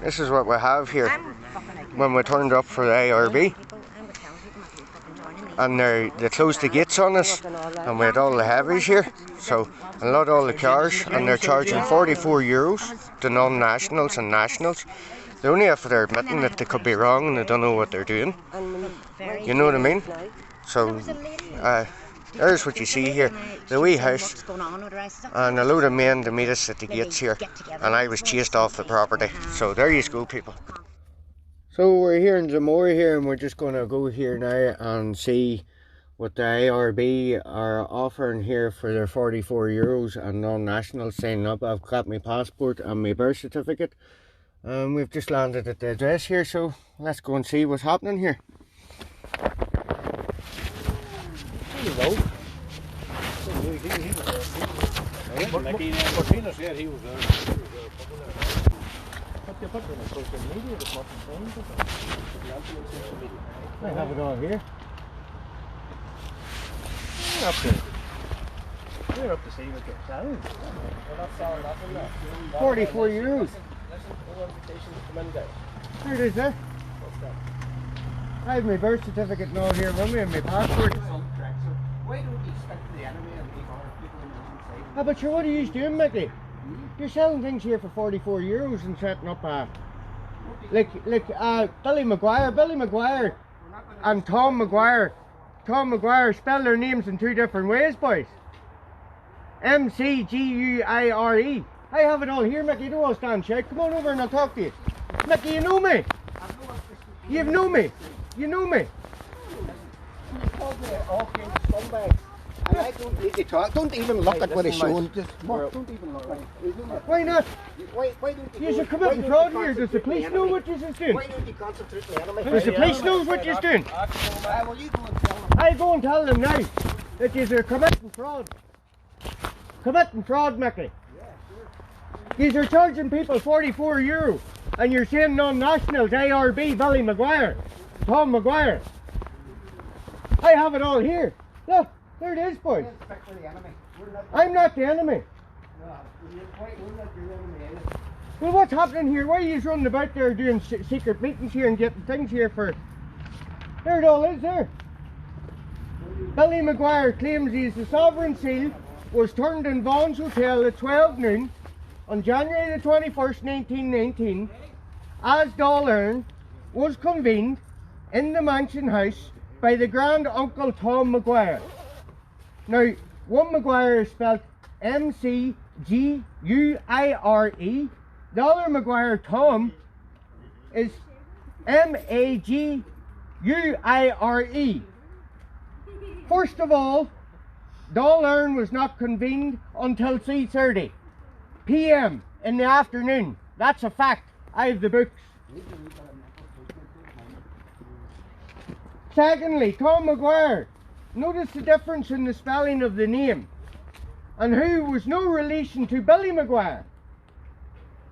This is what we have here when we turned up for the IRB. And they closed the gates on us, and we had all the heavies here, so a lot all the cars, and they're charging €44 to non-nationals and nationals. They only have they're admitting that they could be wrong and they don't know what they're doing. You know what I mean? So there's what you see here, the wee house, and a load of men to meet us at the gates here, and I was chased off the property. So there you go, people. So we're here in Zamora here, and we're just going to go here now and see what the IRB are offering here for their €44 and non-nationals signing up. I've got my passport and my birth certificate, and we've just landed at the address here, so let's go and see what's happening here. I have it all here. We're up to see what you're selling. We're not selling nothing there. €44. There it is there. What's that? I have my birth certificate and all here with me and my passport. Why don't you stick to the enemy and leave other people in the inside? Ah, but sure, what are you doing, Mickey? You're selling things here for €44 and setting up like Billy Maguire and Tom Maguire. Tom Maguire spell their names in two different ways, boys. McGuire. I have it all here, Mickey. You don't want to stand shake. Come on over and I'll talk to you. Mickey, you know me. You know me. You know me. You called me all kinds of scumbags. And I don't need to talk. Don't even look at what it's showing. Just don't even look at it. Why not? Why don't you should come up and fraud here. Does the police know what you're doing? Why don't you concentrate on the enemy? Does the police know what you're doing? Well, you go and tell them. I'll go and tell them now that you're committing fraud. Committing fraud, Mickey. You are charging people €44 and you're saying non-nationals, IRB, Billy Maguire, Tom Maguire. I have it all here. Look, there it is, boys. I'm not the enemy. Well, what's happening here? Why are you running about there doing secret meetings here and getting things here for... There it all is there. Billy Maguire claims the sovereign seal was turned in Vaughan's Hotel at 12 noon on January the 21st, 1919, as Dáil was convened in the Mansion House by the Grand Uncle Tom Maguire. Now, one Maguire is spelled M-C-G-U-I-R-E, the other Maguire, Tom, is M-A-G-U-I-R-E. First of all, Dáil was not convened until 3:30 p.m. in the afternoon. That's a fact. I have the books. Secondly, Tom Maguire. Notice the difference in the spelling of the name. And who was no relation to Billy Maguire.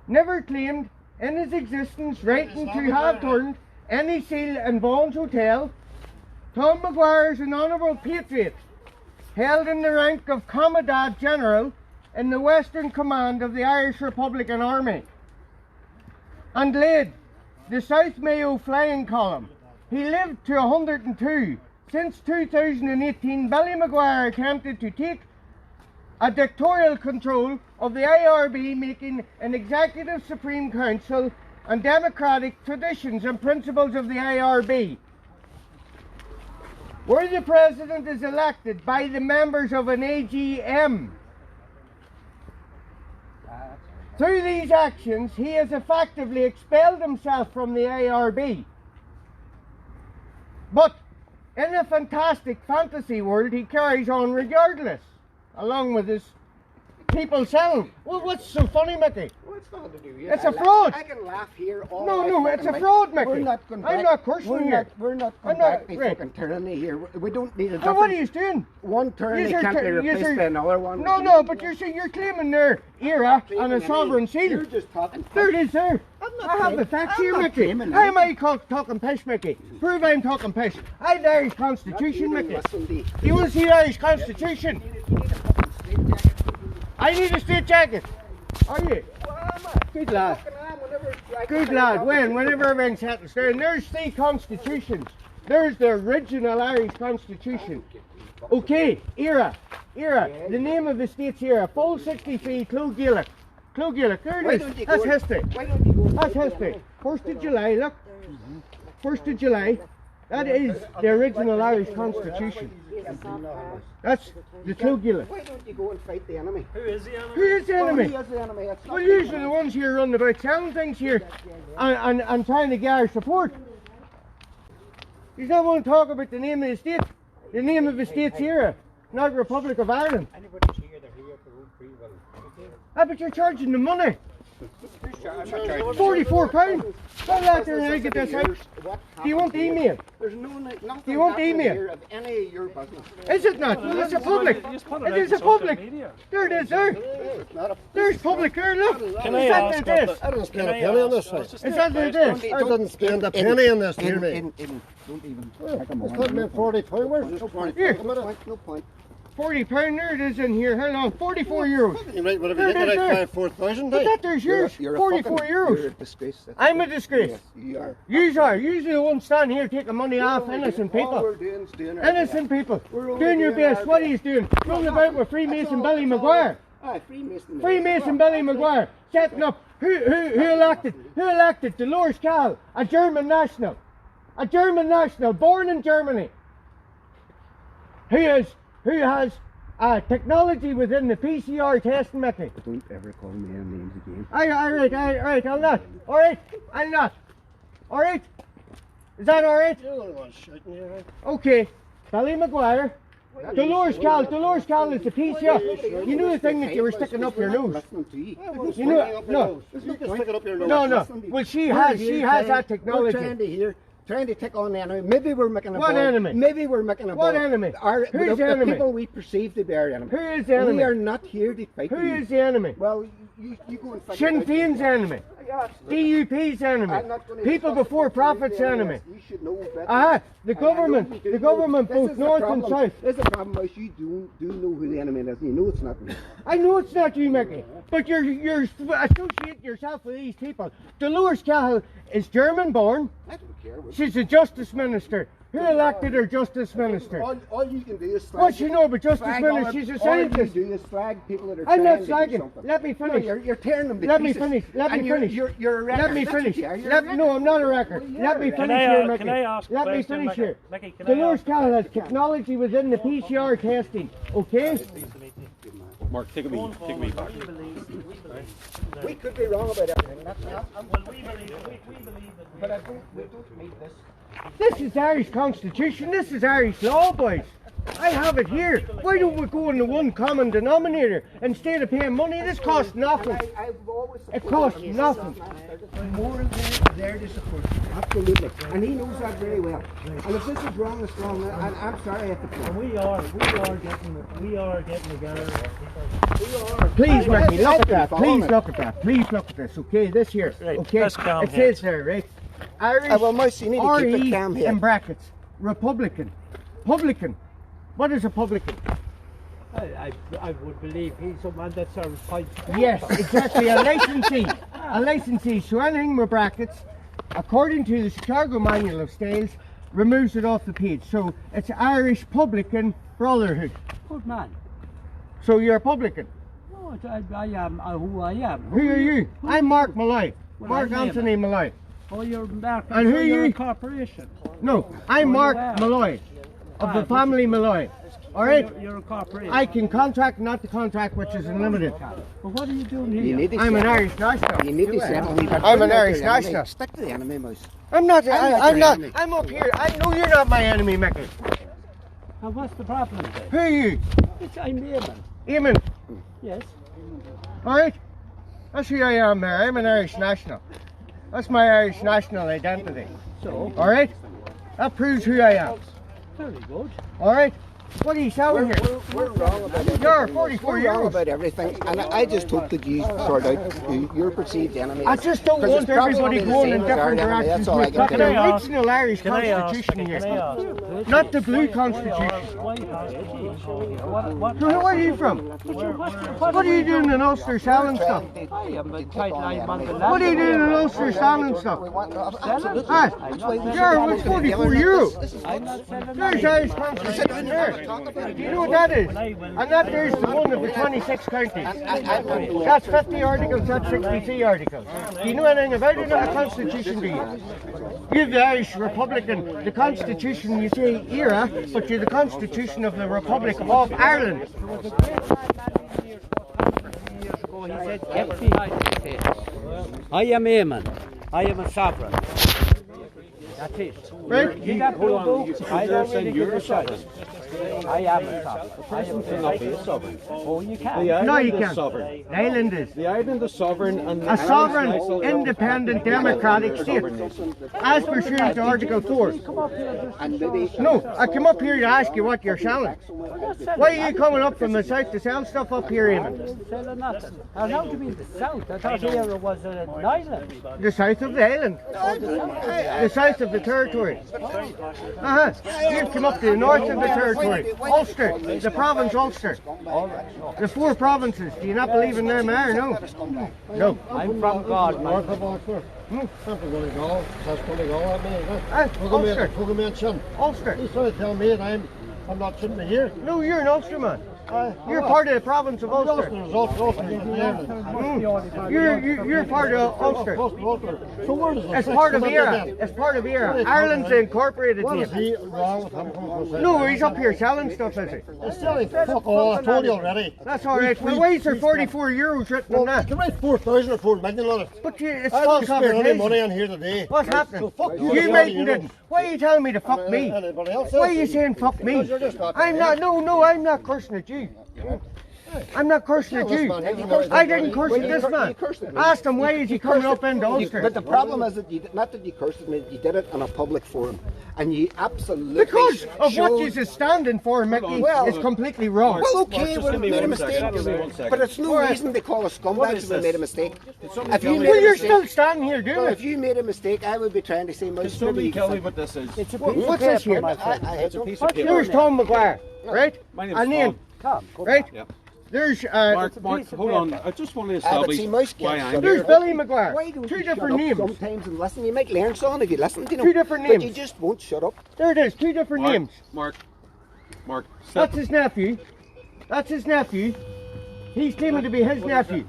Never claimed in his existence writing to have turned any seal in Vaughan's Hotel. Tom Maguire is an honourable patriot, held in the rank of Commandant General in the Western Command of the Irish Republican Army, and led the South Mayo Flying Column. He lived to 102. Since 2018, Billy Maguire attempted to take a dictatorial control of the IRB, making an executive Supreme Council and democratic traditions and principles of the IRB, where the President is elected by the members of an AGM. Through these actions, he has effectively expelled himself from the IRB. But in a fantastic fantasy world, he carries on regardless, along with his people selling. Well, what's so funny, Mickey? Well, it's nothing to do with it. It's a fraud. I can laugh here all No, it's a fraud, Mickey. We're not going back. I'm not cursing here. We're not going back to fucking tyranny here. We don't need a different... What are you doing? One tyranny can't be replaced by another one. No, but you're claiming their era and a sovereign seal. You're just talking. There it is, there. I have the facts here, Mickey. How am I talking pish, Mickey? Prove I'm talking pish. I have the Irish Constitution, Mickey. You want to see the Irish Constitution? I need a straight jacket. Are you? Well, am I? Good lad. Good lad, whenever everything settles there. And there's 3 constitutions. There's the original Irish constitution. Okay, era. The name of the state's era. Full 63, Clogilloch. There it is. That's history. That's history. 1st of July, look. 1st of July. That is the original Irish constitution. That's the Clogilloch. Why don't you go and fight the enemy? Who is the enemy? Who is the enemy? Who is the enemy? It's not Well, the usually enemy. the ones here running about selling things here and trying to get our support. You don't want to talk about the name of the state. The name of the state's era, not Republic of Ireland. Anybody's here, they're here for own free will. Ah, but you're charging the money. £44. Go out there and I get this out. Do you want the email? There's nothing Do you want the happening email? here of any of your business. Is it not? Well, it's a public. It is a public. There it is, there. It's not a... There's public there, look. Can I Is that ask what what it is? the- I didn't spend Can a I penny on ask- this. I was just Is that what it is? I didn't spend a penny on this, hear me. Don't even take a It's moment. not meant 40 where's this No point. 20? Here. No point. No point. £40, there it is in here. How long? €44. You right, whatever There you it get, is, like there. 4,000. But that there's yours. You're a €44. fucking- You're a disgrace. That's I'm a it. disgrace. Yes, you are. Yous are. Usually the ones standing here taking money off innocent All people. we're doing is doing our Innocent people. We're only Doing your doing our best. What are best. you doing? Running about with Freemason Billy Maguire. Freemason. Freemason Billy Maguire. Setting up. Who elected? Who elected Dolores Cal, a German national? A German national born in Germany. Who has technology within the PCR testing method. Don't ever call me names again. Alright, I'll not. Alright, I'll not. Alright? Is that alright? You're the only one shouting here, right? Okay. Billy Maguire. Dolores Cal is the PCR. You know the thing that you were sticking up your nose? You know, no. You can stick it up your nose. No. Well, she has that technology. Trying to take on the enemy. Maybe we're making a What ball. enemy? Maybe we're making a What ball. enemy? The Who's the enemy? people we perceive to be our enemy. Who is the enemy? We are not here to fight Who you. is the enemy? Well, you go and fight Sinn it out. Féin's enemy. Yes. DUP's enemy. I'm not gonna People discuss before what profits the enemy. is. You should know better. The And I government. know you do The know. government, This both is the north and problem. south. This is the problem is you do know who the enemy is. You know it's not me. I know it's not you, Mickey, but you're associating yourself with these people. Dolores Cahill is German born. I don't care. She's a justice minister. Who elected her justice minister? All you can do is flag. What she know about justice flag minister? all- She's a All scientist. you do is flag people that are I'm not trying to do slagging. something. Let me No, finish. you're tearing them to Let me pieces. finish. Let me And you're- finish. You're a wrecker. Let me That's what finish. you are. You're a wrecker. No, I'm not a wrecker. Well, Let me yeah. finish here, Mickey. Can I ask a Let me question, finish Mickey? here. Mickey, can I Dolores ask- Cahill has technology within the PCR testing. Okay? Mark, take a wee back. We could be wrong about everything. That's not. Well, we believe that But we don't need this. This is Irish Constitution. This is Irish law, boys. I have it here. Why don't we go into one common denominator instead of paying money? This costs nothing. I've always It supported costs him. nothing. More than there to support. Absolutely. And he knows that very well. And if this is wrong, it's wrong. And I'm sorry I have to put we are getting together. Please, Mickey, look at that. following Please it. look at that. Please look at this. Okay, this here. Right, Okay, let's calm it says there, right? Irish well, Mouse, you need to keep it RE calm here. in brackets. Republican. Publican. What is a publican? I would believe he's someone that serves pints. Yes, exactly. A licensee. A licensee. So anything with brackets, according to the Chicago Manual of Styles, removes it off the page. So it's Irish Publican Brotherhood. Good man. So you're a publican. No, I am who I am. Who are you? I'm Mark Malloy. Well, Mark I'm Anthony Malloy. Oh, you're Mark. And who so you're you? a corporation. No, I'm Oh, Mark you are. Malloy of the but family Malloy. All right? You're a corporation. I can contract, not the contract, which is unlimited. But what are you doing here? You need to I'm an settle. Irish national. You need to settle. I'm an Irish national. Stick to the enemy, Mouse. I'm not. not I'm your not. enemy. I'm up here. I know you're not my enemy, Mickey. And what's the problem then? Who are you? I'm Eamon. Eamon. Yes. All right. That's who I am there. I'm an Irish national. That's my Irish national identity. So, All right. That proves who I am. very good. All right. What are you selling here? We're wrong about everything. You're 44 We're wrong euros. about everything, and I just hope that you sort out your perceived enemy. I just don't 'Cause want it's probably everybody the going same in as our different enemy, directions that's all I with can the tell you. original Irish Can I ask? Constitution Can I here. ask? Not the blue Constitution. So where are you from? What are you doing in Ulster selling stuff? I am a tight line on the land. What are you doing in Ulster selling stuff? Ah, you're it's 44 euros. I'm not selling There's Irish Constitution there. Do you know what that is? And that there's the one of the 26 counties. That's 50 articles, that's 63 articles. Do you know anything about it? A constitution, do you? You're the Irish Republican, the constitution, you say era, but you're the constitution of the Republic of Ireland. He said, get behind me. I am Amen. I am a sovereign. That's it. Right? You got blue book? I don't really give a shit. I am a sovereign. Not be a sovereign. Oh, you can. No, you is can't. sovereign. The island is. The island is sovereign, and the A Irish sovereign, national independent, democratic state, as pursuant to Article 4. And maybe No, I come up here to ask you what you're selling. Why are you coming up from the south to sell stuff up here, Eamon? Selling nothing. I know to be the south. I thought here it was an island. The south of the island. The south of the territory. You've come up to the north of the territory. Ulster, the province Ulster. The 4 provinces. Do you not believe in them there? No. No. I'm from God, man. North of Ulster. That's going to go. That's going to go at me. Ulster. Ulster. Ulster. He's trying to tell me that I'm not shouldn't be here. No, you're an Ulsterman. You're part of the province of Ulster. You're part of Ulster. So where does It's part of ERA. It's part of ERA. Ireland's the incorporated What is name. he wrong with him coming from No, he's up here selling stuff, is he? He's selling fuck all, I told you already. That's all right. Well, why is there 44 euros written on Well, you that? can write 4,000 or 4 million on it. But it's I false don't spend any money advertising. on here today. What's happening? So fuck you, You the making money, you it. Why are you telling me to fuck me? Anybody else? Why are you saying fuck me? Because you're just not I'm not. No, I'm not cursing at you. I'm not cursing at you. I didn't curse at this man. Ask him why is he coming up into Ulster? But the problem is that not that you cursed him, you did it in a public forum, and you absolutely Because of showed- what you is standing for, Mickey, Well- is completely wrong. Well, okay, just we give me made a one mistake, second, give me 1 second. but it's no reason to call us scumbags if we made a mistake. If you made Well, a you're mistake, still standing here doing well, it. if you made a mistake, I would be trying to say, Can most somebody maybe tell me what this is? It's a What's piece of this paper, here? my friend. It's a piece of paper. There's Tom McGuire, right? My name's And Ian, Tom. Tom, go right? Yep. There's Mark, piece of hold on. paper. I just want to but establish see, most why kids I'm shut there's here. Billy Why McGuire. don't 2 you different shut up names. sometimes and listen? You might learn something if you listen, you know. 2 different But you names. just won't shut up. There it is. 2 different names. Mark. That's his nephew. That's his nephew. He's claiming to be his nephew.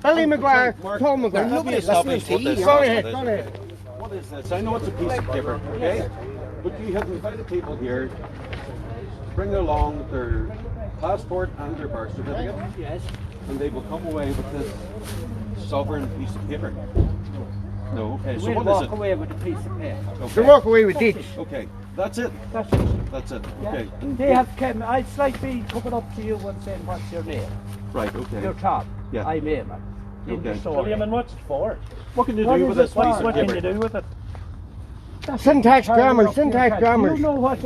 Billy McGuire, Tom Let McGuire. me Nobody's establish listening what to this you. Go is. ahead, go ahead. What is this? I know it's a piece of paper, okay? But you have invited people here to bring along their passport and their birth certificate. Yes. And they will come away with this sovereign piece of paper. No, okay, so We'll what is walk it? away with a piece of paper. They Okay, walk away with dates. okay, that's it. That's it. That's it. Yeah. Okay, They have come. It's like me coming up to you and saying, "What's your name?" right, okay. Your Tom. Yeah. I'm Eamon. In the Okay. story. William, and what's it for? What can you What do is with it this for? piece of What can you paper? do with it? Syntax grammar, syntax You grammar. know what?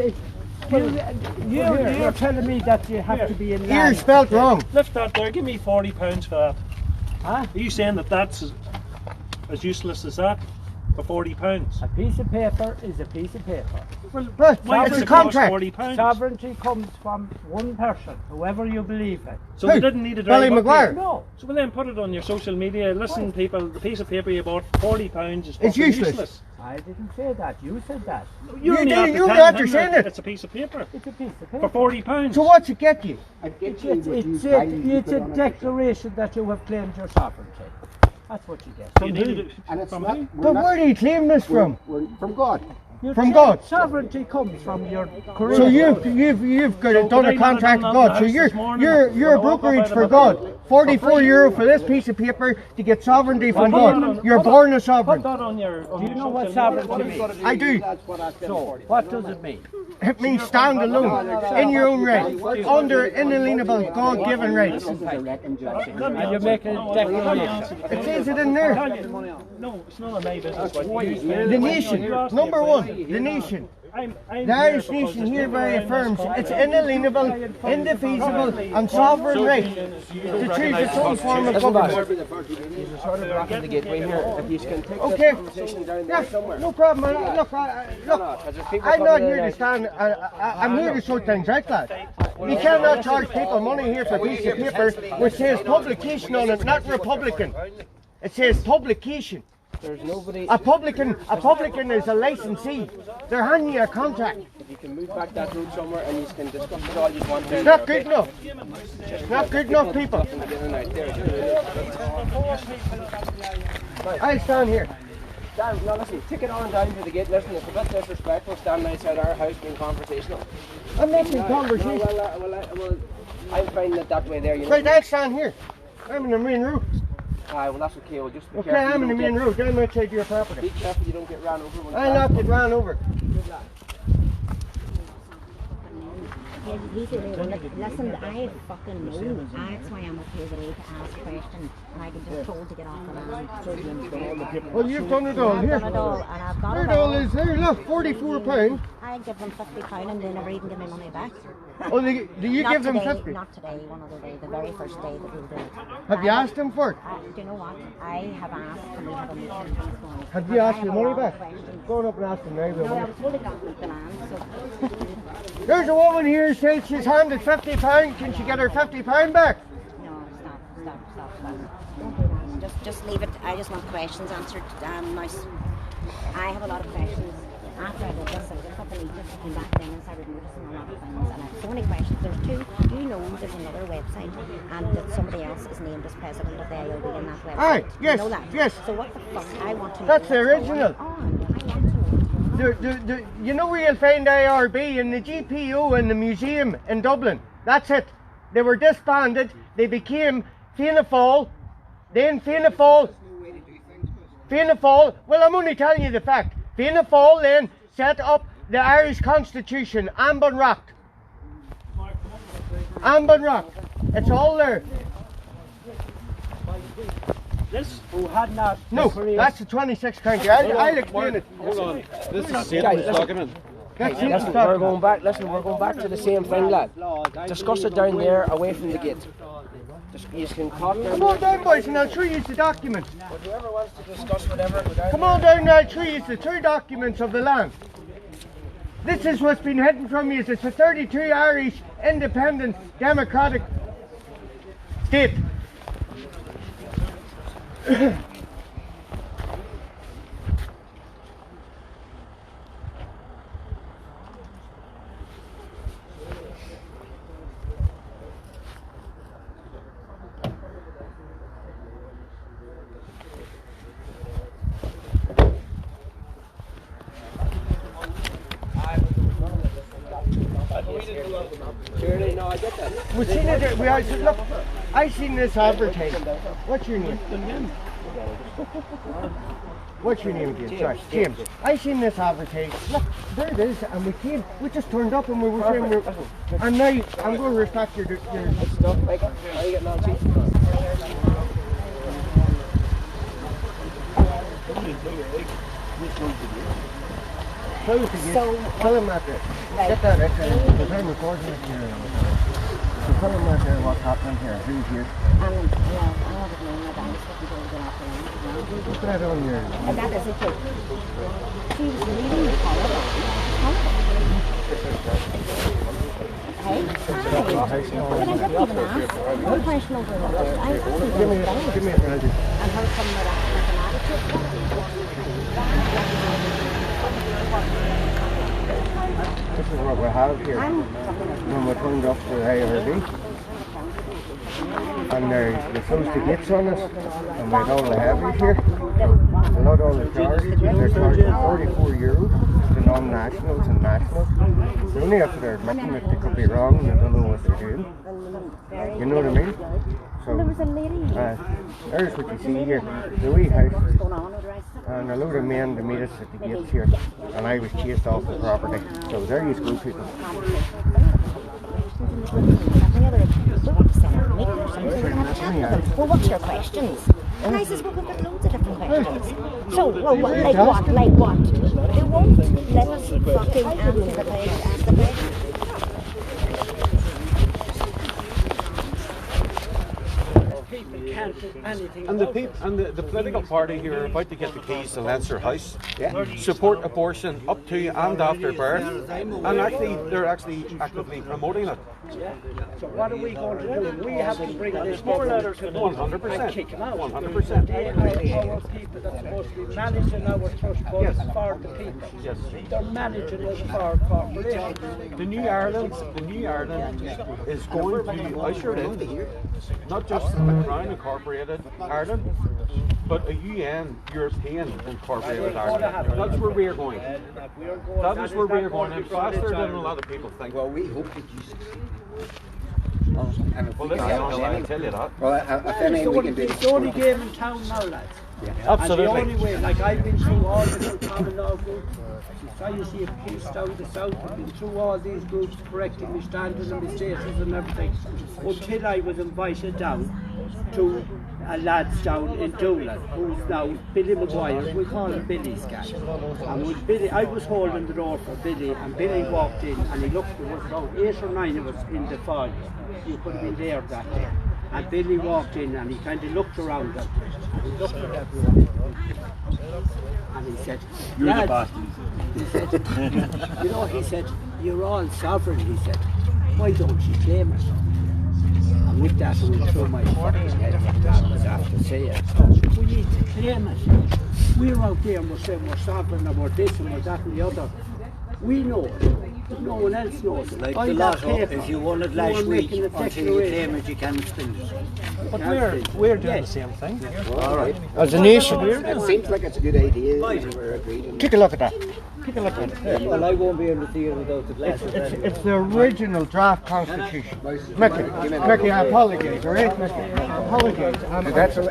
You're telling me that you have to be in You're line. spelt wrong. Lift that there. Give me £40 for that. Huh? Are you saying that that's as useless as that for £40? A piece of paper is a piece of paper. Well, Right, why it's does a it cost contract. £40? Sovereignty comes from one person, whoever you believe in. So Who? they didn't need a Billy drive up McGuire. here. No. So well then put it on your social media. Listen, people, the piece of paper you bought £40 is It's fucking useless. I didn't say that. You said that. You're You only did- after you telling after him saying that it. It's a piece of paper It's a piece of for paper. £40. So what's it get you? It's a declaration that you have claimed your sovereignty. That's what you get. You needed it And it's from not, who? But where do you claim this from? we're from God. From God. Sovereignty comes from your career. So you've got So done could I a not contract have with done God. that So this you're morning? you're When you're a I woke up brokerage out for of God. bed. €44 for this piece of paper to get sovereignty from Well, hold God. on, You're hold born a Put sovereign. that on your. Do you know what sovereignty means? I do. So, what does it mean? It means stand alone in your own right, under inalienable God-given rights. And you're making a declaration. It says it in there. No, it's none of my business. What you The nation, number one, the nation. I'm The Irish here because nation there's hereby people around affirms this its country. inalienable, indefeasible, and sovereign right to choose its own form of government. There's a sort of blocking the gateway here. If you can take Okay. this conversation down there Yeah, somewhere. no problem. Look, I'm not here to stand. I'm here to sort things out, lad. You cannot charge people money here for a piece of paper which says publication on it, not Republican. It says publication. There's nobody. A publican is a licensee. They're handing you a contract. If you can move back that road somewhere and you can discuss it all you want. It's not good enough. It's not good enough, people. I stand here. Dan, now listen, take it on down to the gate. Listen, it's a bit disrespectful standing outside our house being conversational. I'm not in conversation. Well, I'm finding it that way there. You know? Right, I stand here. I'm in the main road. Well, that's okay. Well, just be Okay, careful. I'm in the you main don't road. I'm outside your Be property. careful you don't get ran over. When I not get ran over. He's really well, listen, I fucking know. That's why I'm up here today to ask questions. And I get just told to get off the land. Well, you've done it all here. I've done it all, and I've got Here it it all all. is there. Look, £44. I give them £50 and they never even give me money back. Oh, do you Not give them today, 50? Not today, one other day, the very first day that we did it. Have you asked them for it? Do you know what? I have asked, can we have a meeting this morning? Have you asked I your have a money lot back? of questions. Going up and ask them now. No, I was told I got the land, so... There's a woman here who says she's handed £50. Can she get her £50 back? No, stop. Don't do that. Just leave it. I just want questions answered. I have a lot of questions. After I did this, I just up in Egypt, I came back then and started noticing a lot of things, and I have so many questions. There's two. You know, there's another website, and that somebody else is named as president of the IRB in that website. Aye, yes, You know that? yes. So what the fuck? I want to know. That's the what's going original. on. I want to know. You know where you'll find IRB in the GPO in the museum in Dublin. That's it. They were disbanded. They became Fianna Fáil. Then Fianna Fáil. Well, I'm only telling you the fact. Fianna Fáil then set up the Irish Constitution, Amban Rock. It's all there. This who had not. No, that's the 26th county. I'll explain it. Hold on. This is Satan's document. That's Listen, it. we're going back. Listen, we're going back to the same thing, lad. Discuss it down there, away from the gate. You can talk down Come there. on down, boys, and I'll show you the document. But whoever wants to discuss whatever, go down Come on down and I'll show you the two documents of the land. This is what's been hidden from you. It's a 32 Irish independent democratic state. Surely, no, I get that. We seen it. We said, look, I seen this advertised. What's your name? What's your name again? Sorry, James. I seen this advertised. Look, there it is, and we came. We just turned up, and we were saying, and now I'm going to respect your. Stuff like, how are you getting on, Chief? Close again. Tell him that. Get that. Because I'm recording it here. So tell him that what's happening here. Who's here? I want to know my dance, what you going to get off the land. Put that on your. And that is a joke. She was reading the color. Hey? Hi. But I didn't even ask. No question over there. I asked Give me a minute. and her coming with an attitude. This is what we have here. When we're turned up to the IRB. And they're supposed to get on us. And we all the heavies here. So not all the charges. They're charging €44 to non-nationals and nationals. They only have to admitting that they could be wrong and they don't know what they're doing. You know what I mean? So, There was a lady there's what you see here. The wee house. going on with the rest of And a load of men to meet us at the gates here. And I was chased off the property. So there you go, people. Well, what's your questions? And I says, well, we've got loads of different questions. So, well, like what? Like what? They won't let us fucking answer the question. And the political party who are about to get the keys to Leinster House support abortion up to and after birth, and actually they're actually actively promoting it. So what are we going to do? We have to bring this More letters. 100%. kick them out. 100%. They are our people that's supposed to be managing our trust funds for the people. Yes. They're managing it for corporations. The New Ireland is going to usher in not just a Crown incorporated Ireland, but a UN European incorporated Ireland. That's where we're going. That is where we're going, and faster than a lot of people think. Well, we hope that you succeed. Well, listen, I'll tell you that. Well, if anything we can do. It's the only game in town now, lads. Absolutely. And the only way, like I've been through all the different common law groups, Society of Peace down the south, I've been through all these groups correcting my standards and my status and everything, until I was invited down to a lads down in Doolin, who's now Billy Maguire, we call him Billy's guy. And when Billy, I was holding the door for Billy, and Billy walked in and he looked, there was about 8 or 9 of us in the fog. You could have been there that day. And Billy walked in and he kind of looked around him. He looked at everyone. And he said, "You're the boss." He said, you know, he said, "You're all sovereign," he said. "Why don't you claim it?" And with that, I went through my fucking head that I was after saying, we need to claim it. We're out there and we're saying we're sovereign and we're this and we're that and the other. We know it, but no one else knows it. Like Buy the that lotto, paper. if you won it No last one week, making a until you declaration. claim it, you can't spend it. But we're doing the same thing. All right. As a nation. It seems like it's a good idea. We're agreed. Take a look at that. Take a look at it. Well, I won't be able to see it without the glasses. It's the original draft constitution. Mickey, I apologise, alright? Mickey, I apologise.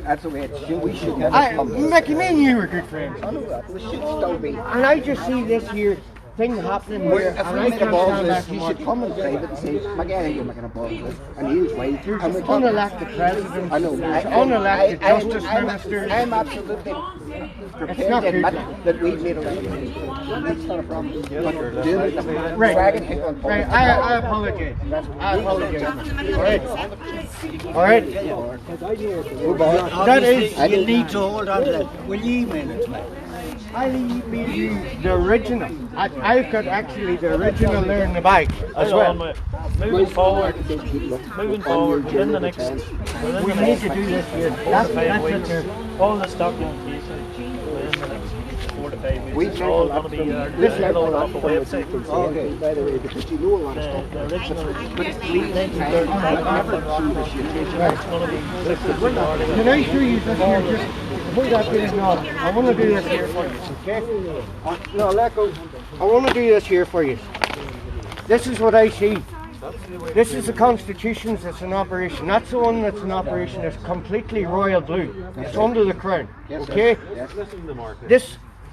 That's the way it should. We should have Mickey, me and you were good friends. We should still be. And I just see this here thing happening here, If and we I make a can't ball stand of back this, and you watch should come in private and say, "McGann, you're making a ball of this," and here's why. There's And we unelected presidents, I know. there's unelected justice I'm ministers. absolutely prepared to admit that we've made a mistake. That's not a problem. But doing it, dragging people on Right, I apologise. I apologise. Alright? That is, You need to hold on to that. Will you email it to me? I email you the original. I've got actually the original there in the bag as well. Moving forward, within the next, We need to do this here. That's it there. all this documentation within the next 4 to 5 weeks. We It's take a all lot going to be from this loaded off a website. Okay, by the way, because you know a lot of stuff. The original Right. Can I show you this here? Just before that is not. I want to do this here for you, okay? No, let go. I want to do this here for you. This is what I see. This is the Constitution that's in operation. That's the one that's in operation. It's completely royal blue. It's under the crown. Okay?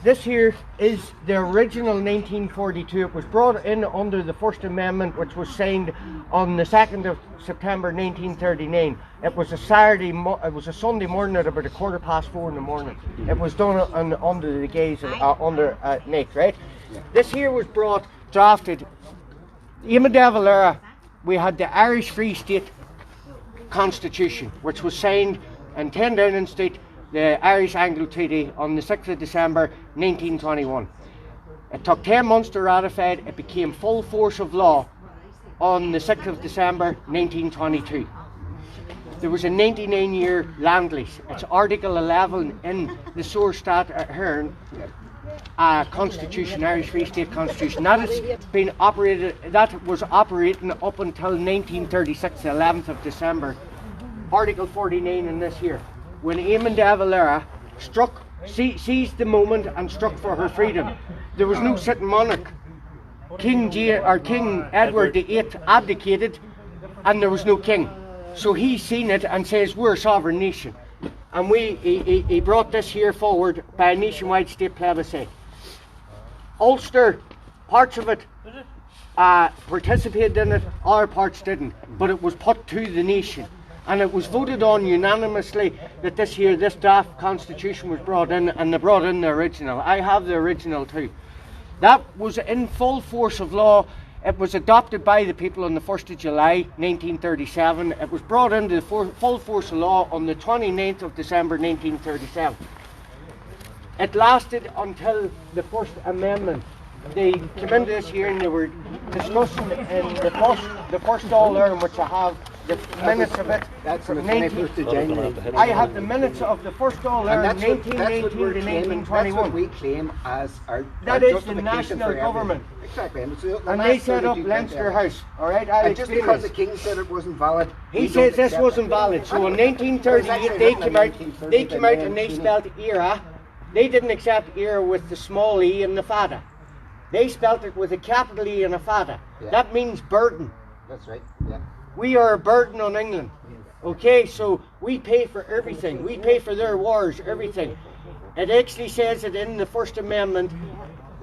This here is the original 1942. It was brought in under the First Amendment, which was signed on the 2nd of September 1939. It was a it was a Sunday morning at about 4:15 in the morning. It was done under the gaze of Nick, right? This here was drafted. Eamon de Valera, we had the Irish Free State Constitution, which was signed in 10 Downing Street, the Irish Anglo Treaty, on the 6th of December 1921. It took 10 months to ratify it. It became full force of law on the 6th of December 1922. There was a 99-year land lease. It's Article 11 in the Sourstad Hearn Constitution, Irish Free State Constitution. That has been operated. That was operating up until 1936, the 11th of December. Article 49 in this here, when Eamon de Valera seized the moment and struck for her freedom. There was no sitting monarch. King Edward VIII abdicated, and there was no king. So he seen it and says, we're a sovereign nation. And he brought this here forward by a nationwide state plebiscite. Ulster, parts of it participated in it, other parts didn't. But it was put to the nation. and it was voted on unanimously that this draft constitution was brought in, and they brought in the original. I have the original too. That was in full force of law. It was adopted by the people on the 1st of July 1937. It was brought into the full force of law on the 29th of December 1937. It lasted until the First Amendment. They came into this hearing, they were discussing in the first All-Ireland, which I have the minutes of it. That's from the 21st of January. I have the minutes of the first All-Ireland, 1918 to 1921. That's what we claim as our That is the justification national for government. Exactly. And They set up Leinster House, alright? And just because the King said it wasn't valid, he says this wasn't valid. So in 1938 they came out and they spelled era. They didn't accept era with the small e and the fada. They spelt it with a capital E and a fada. Yeah. That means burden. That's right. Yeah. We are a burden on England. Okay, so we pay for everything. We pay for their wars, everything. It actually says it in the First Amendment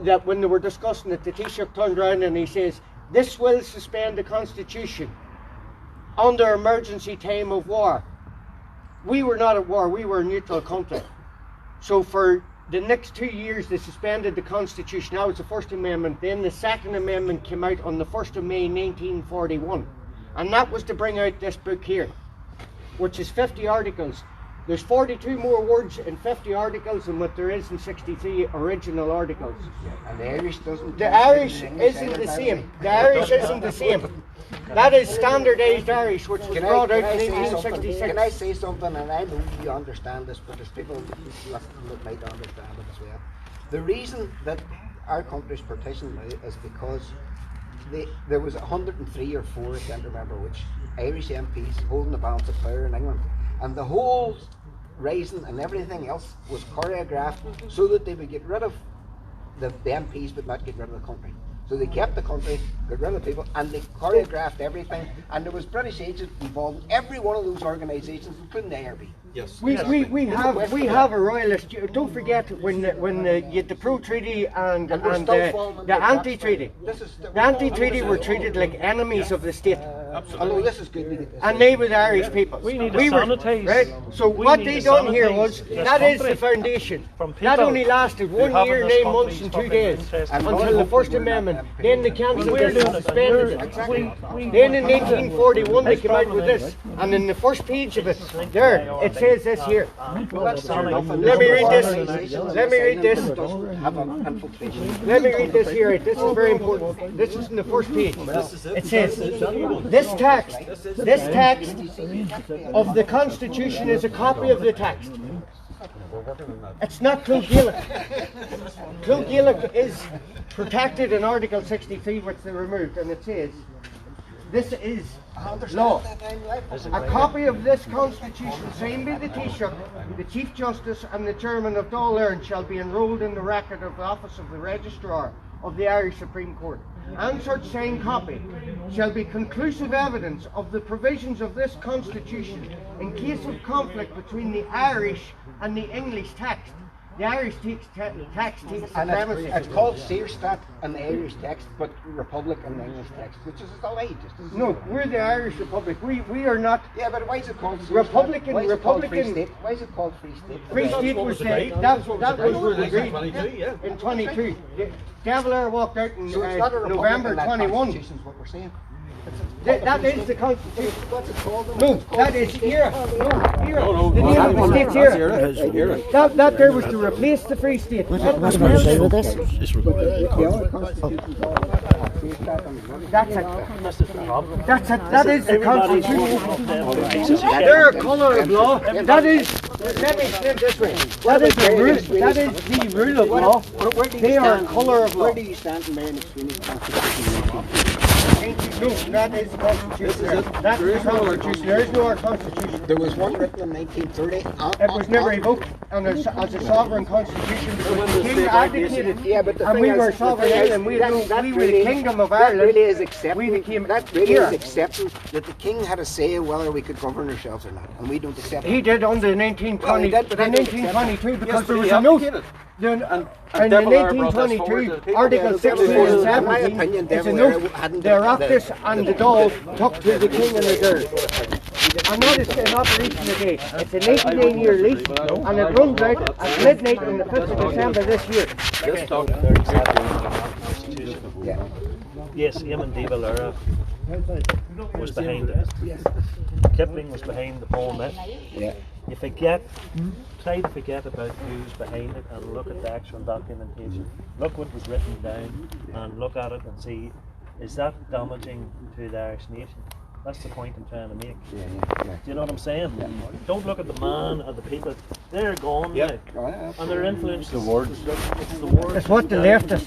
that when they were discussing it, the Taoiseach turned around and he says, this will suspend the Constitution under emergency time of war. We were not at war, we were a neutral country. So for the next 2 years they suspended the Constitution. That was the First Amendment. Then the Second Amendment came out on the 1st of May 1941. And that was to bring out this book here, which is 50 articles. There's 42 more words in 50 articles than what there is in 63 original articles. And the Irish doesn't. The Irish isn't the same. The Irish isn't the same. That is standardised Irish, which was brought out in 1866. Can I say something? And I know you understand this, but there's people that might understand it as well. The reason that our country's partitioned now is because there was 103 or 4, I can't remember which, Irish MPs holding the balance of power in England. And the whole rising and everything else was choreographed so that they would get rid of the MPs but not get rid of the country. So they kept the country, got rid of people, and they choreographed everything. And there was British agents involved in every one of those organisations, including the IRB. Yes. We have a royalist. Don't forget when you had the pro-treaty and the anti-treaty. The anti-treaty were treated like enemies of the state. Absolutely. This is good. And they were the Irish people. We need to sanitise. Right? So what they done here was, that is the foundation. That only lasted 1 year, 9 months and 2 days until the First Amendment. Then they cancelled it and suspended it. Then in 1841 they came out with this. And in the first page of it, there, it says this here. Let me read this. Let me read this. Let me read this here. This is very important. This is in the first page. It says, this text of the Constitution is a copy of the text. It's not Clú Gaelic. Clú Gaelic is protected in Article 63, which they removed, and it says, this is law. A copy of this Constitution signed by the Taoiseach, the Chief Justice and the Chairman of Dáil Éireann shall be enrolled in the record of the Office of the Registrar of the Irish Supreme Court. And such signed copy shall be conclusive evidence of the provisions of this Constitution in case of conflict between the Irish and the English text. The Irish text takes And supremacy. it's called Searstat in the Irish text, but Republic in the English text, which is a lie. No, we're the Irish Republic. We are not. Yeah, but why is it called Searstat? Republican. Why is it called Free State? Why is it called Free State? Free State was that was agreed in 22. De Valera walked out in So it's not a November 21. Is what we're saying. That is the Constitution. What's it called? No, that is era. No, era. The name of the state's era. That there was to replace the Free State. What's going to say with this? That's it. That's it. That is the Constitution. They're a colour of law. That is. Let me say it this way. That is the rule. That is the rule of law. They are a colour of law. Where do you stand in Mayor Extreme's Constitution? No, that is the Constitution. That's the Constitution. There is no our Constitution. There was one written in 1930. It was never revoked as a sovereign constitution because the king abdicated. Yeah, but the and we were sovereign Ireland. We were the kingdom of Ireland. That really is accepting. We became That really is accepting that the king had a say whether we could govern ourselves or not, and we don't accept it. He did under 1920, Well, he did, but I don't 1922 because Yes, but there was he a note. abdicated. In De Valera brought this forward to the 1922, people. Article Yeah, 16 in and my 17, opinion, De it's a Valera note. hadn't The done Oireachtas and the Dáil took to the king and the Girl. I'm not in operation today. It's an 89-year lease, and it runs out at midnight on the 5th of December this year. Yes, Eamon de Valera was behind it. Kipling was behind the poem myth. Yeah. You forget, try to forget about who's behind it and look at the actual documentation. Look what was written down and look at it and see, is that damaging to the Irish nation? That's the point I'm trying to make. Yeah. Do you know what I'm saying? Don't look at the man or the people. They're gone now. And they're influenced. The words. It's the words. It's what the leftists,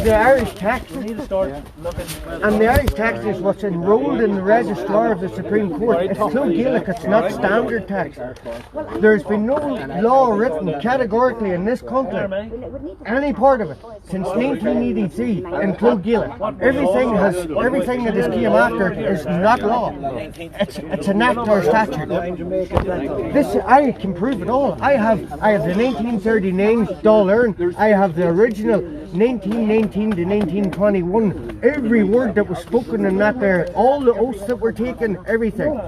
the Irish tax, We need to start looking. and the Irish tax is what's enrolled in the registrar of the Supreme Court. It's Clone Gaelic, it's not standard tax. There's been no law written categorically in this country, any part of it, since 1983 in Clone Gaelic. Everything that has came after it is not law. It's an act or statute. This I can prove it all. I have the 1939 Dáil Éireann. I have the original 1919 to 1921. Every word that was spoken in that there, all the oaths that were taken, everything.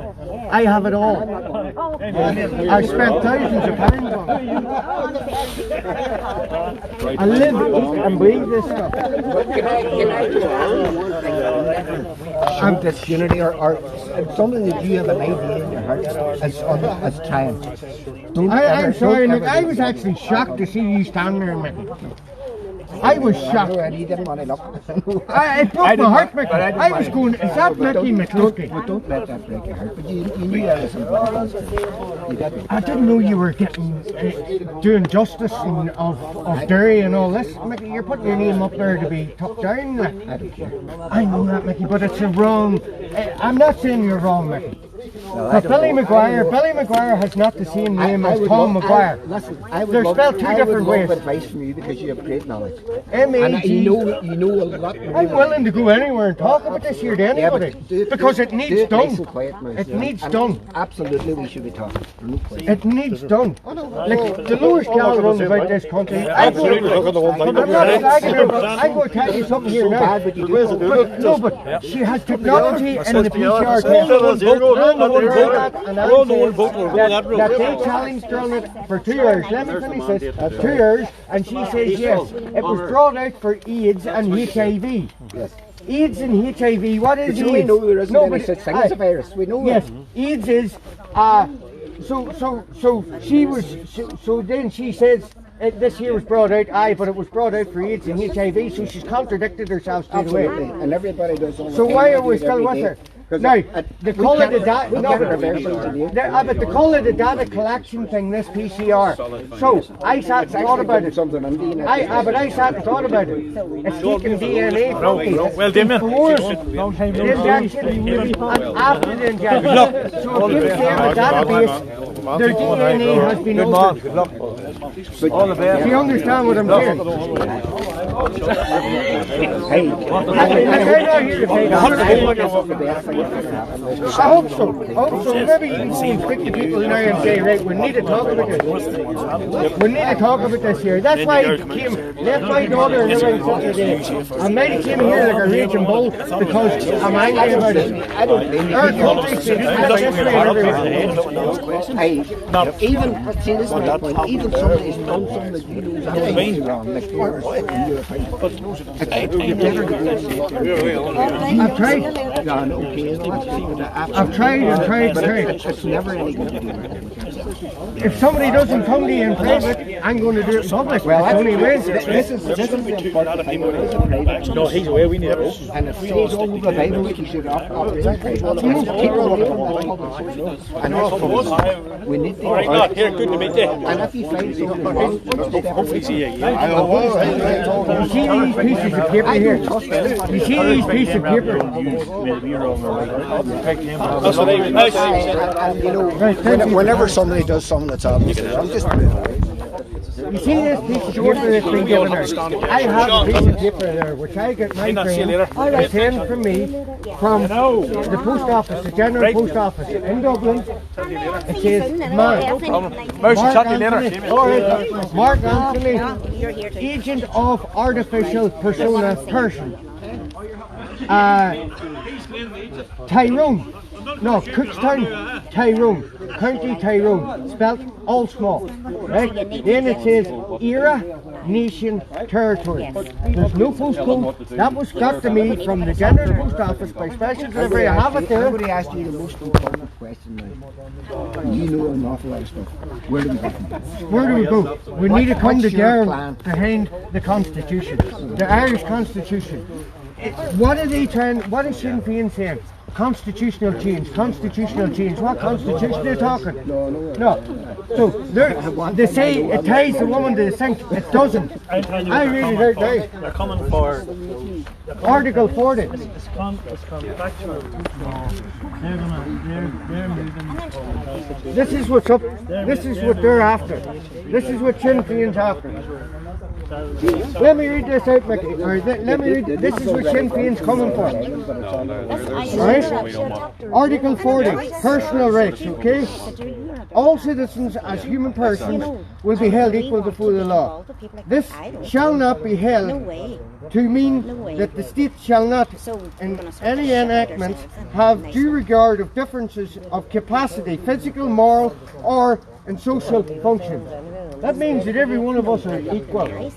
I have it all. I spent thousands of pounds on it. I live, eat and breathe this stuff. Show this unity or something that you have an idea in your heart as trying. I'm sorry, Nick. I was actually shocked to see you stand there, Mickey. I was shocked. You didn't want to look. It broke my heart, Mickey. I was going, is that Mickey McCluskey? But don't let that break your heart. But you knew that was important. You didn't. I didn't know you were getting doing justice and of Derry and all this. Mickey, you're putting your name up there to be took down. Like. I don't care. I know that, Mickey, but it's a wrong. I'm not saying you're wrong, Mickey. No, But Billy Maguire has not the same name as Tom Maguire. They're spelled two different ways. I would love advice from you because you have great knowledge. M-A-G. You know a lot. I'm willing to go anywhere and talk about this here to anybody because it needs done. It needs done. Absolutely, we should be talking. It needs done. Like the lowest gal runs about this country. I'm going to tell you something here now. But she has technology and the PCR test. That they challenged her on it for 2 years. Let me finish this. 2 years, and she says yes. It was brought out for AIDS and HIV. Yes. AIDS and HIV. What is AIDS? We know there isn't any such thing as a virus. We know yes, that. AIDS is. So then she says. This year was brought out, but it was brought out for AIDS and HIV, so she's contradicted herself straight away. And everybody does all. So why are we still with her? Now, the call of the data, but the call of the data collection thing, this PCR. So I sat and thought about it. But I sat and thought about it. It's taking DNA from people before the injection and after the injection. So it gives them a database. Their DNA has been altered. All the best. Do you understand what I'm saying? Hey, I'm not here to say that. I hope so. Maybe you can see 50 people now and say, right, we need to talk about this. We need to talk about this here. That's why I left my daughter and everyone today. I might have came here like a raging bull because I'm angry about it. I don't think our country should have this way everywhere. Even, see this is my point, even somebody's done something that you know is absolutely wrong, like I've tried. I've tried. It's never any good to do it. If somebody doesn't come to you in private, I'm going to do it in public. Well, that's only way. This is the important thing. It is a private. No, he's away, we need it. And if he's all over the Bible, we should operate that private. People away from that public. And that's for us. We need to. All right, God, here, good to meet you. And if you find something wrong, Hopefully see you. You see these pieces of paper here? You see these pieces of paper? That's what and you know, whenever somebody does something that's obvious, I'm just. You see this piece of paper that's been given her? I have a piece of paper there, which I get my friend sent from me from the post office, the General Post Office in Dublin. It says, Mark Anthony, Agent of Artificial Persona Person. Tyrone. No, Cookstown, Tyrone, County Tyrone, spelt all small. Right? Then it says era, nation, territory. There's no postcode. That was got to me from the General Post Office by special delivery. I have it there. Everybody asked you the most important question now. You know an awful lot of stuff. Where do we go from here? Where do we go? We need to come What's your together plan? behind the Constitution, the Irish Constitution. What are they trying? What is Sinn Féin saying? Constitutional change, constitutional change. What constitution are they talking? No. So they say it ties the woman to the sink. It doesn't. I read it out there. They're coming for Article 40. it's contractual. They're moving. This is what's up. This is what they're after. This is what Sinn Féin's after. Let me read this out, Mickey. Let me read. This is what Sinn Féin's coming for. Right? Article 40, personal rights, okay? All citizens as human persons will be held equal before the law. This shall not be held to mean that the state shall not, in any enactment, have due regard of differences of capacity, physical, moral, or in social functions. That means that every one of us are equal. Right?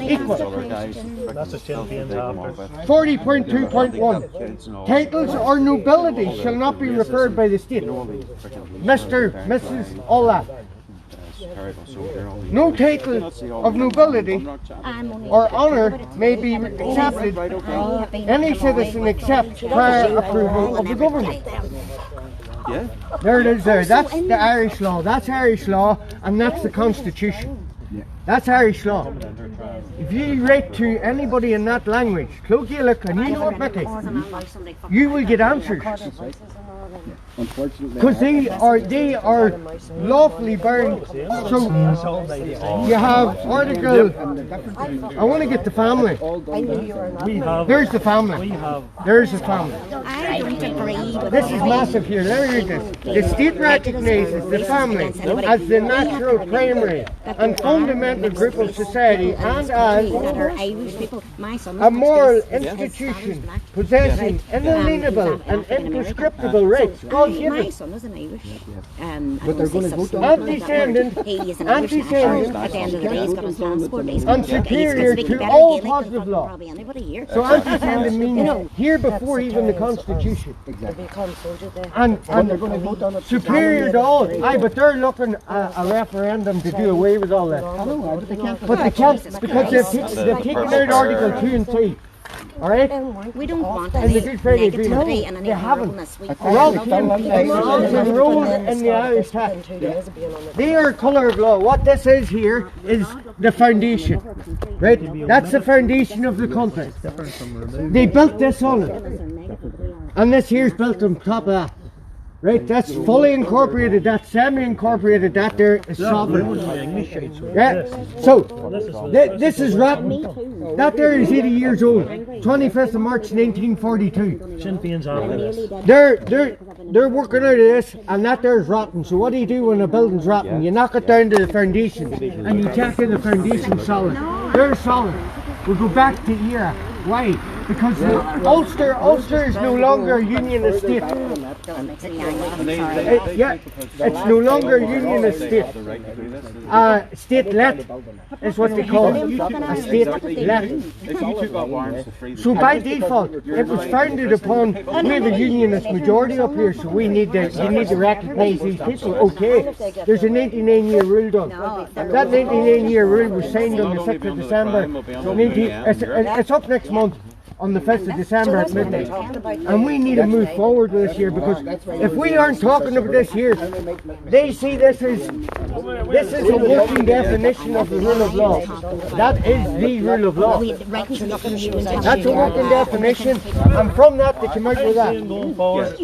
Equal. That's a Sinn Féin's after. 40.2.1. Titles or nobility shall not be referred by the state. Mr., Mrs., all that. No title of nobility or honour may be accepted any citizen except prior approval of the government. Yeah. There it is there. That's the Irish law. That's Irish law and that's the Constitution. That's Irish law. If you write to anybody in that language, Clog Gaelic, and you know what, Mickey, you will get answers. Because they are lawfully bound. So you have article. I want to get the family. There's the family. There's the family. I don't agree with This is massive here. Let me read this. The state recognises the family as the natural, primary, and fundamental group of society, and as a moral institution possessing inalienable and imprescriptible rights. God given. My son is an Irish. But they're going to vote on Antecedent, He is an Irish national. At the end of the day, he's got his passport. He's got and superior to all positive law. probably anybody here. So antecedent means here before even the Constitution. And they're going to vote on it. superior to all. Aye, but they're looking at a referendum to do away with all that. But they can't. But they can't because they've taken out Article 2 and 3. Alright? We don't want And any the Good Friday negativity Agreement. and any They haven't. horribleness. We Ralph came to enroll in the Irish tax. They are colour of law. What this is here is the foundation. Right? That's the foundation of the country. They built this on it. And this here's built on top of that. Right, that's fully incorporated, that's semi-incorporated, that there is sovereign. Yeah, so, this is rotten. That there is 80 years old, 25th of March 1942. Sinn Féin's after. They're working out of this, and that there's rotten. So what do you do when a building's rotten? You knock it down to the foundation, and you check in the foundation solid. They're solid. We'll go back to era. Why? Because Ulster is no longer a unionist state. It's no longer a unionist state. State-let is what they call it. A state-let. So by default, it was founded upon, we have a unionist majority up here, so you need to recognise these people. Okay, there's a 99-year rule done. That 99-year rule was signed on the 6th of December. It's up next month. On the 5th of December at midnight. And we need to move forward with this year because if we aren't talking about this here, they see this as a working definition of the rule of law. That is the rule of law. That's a working definition, and from that they come out with that.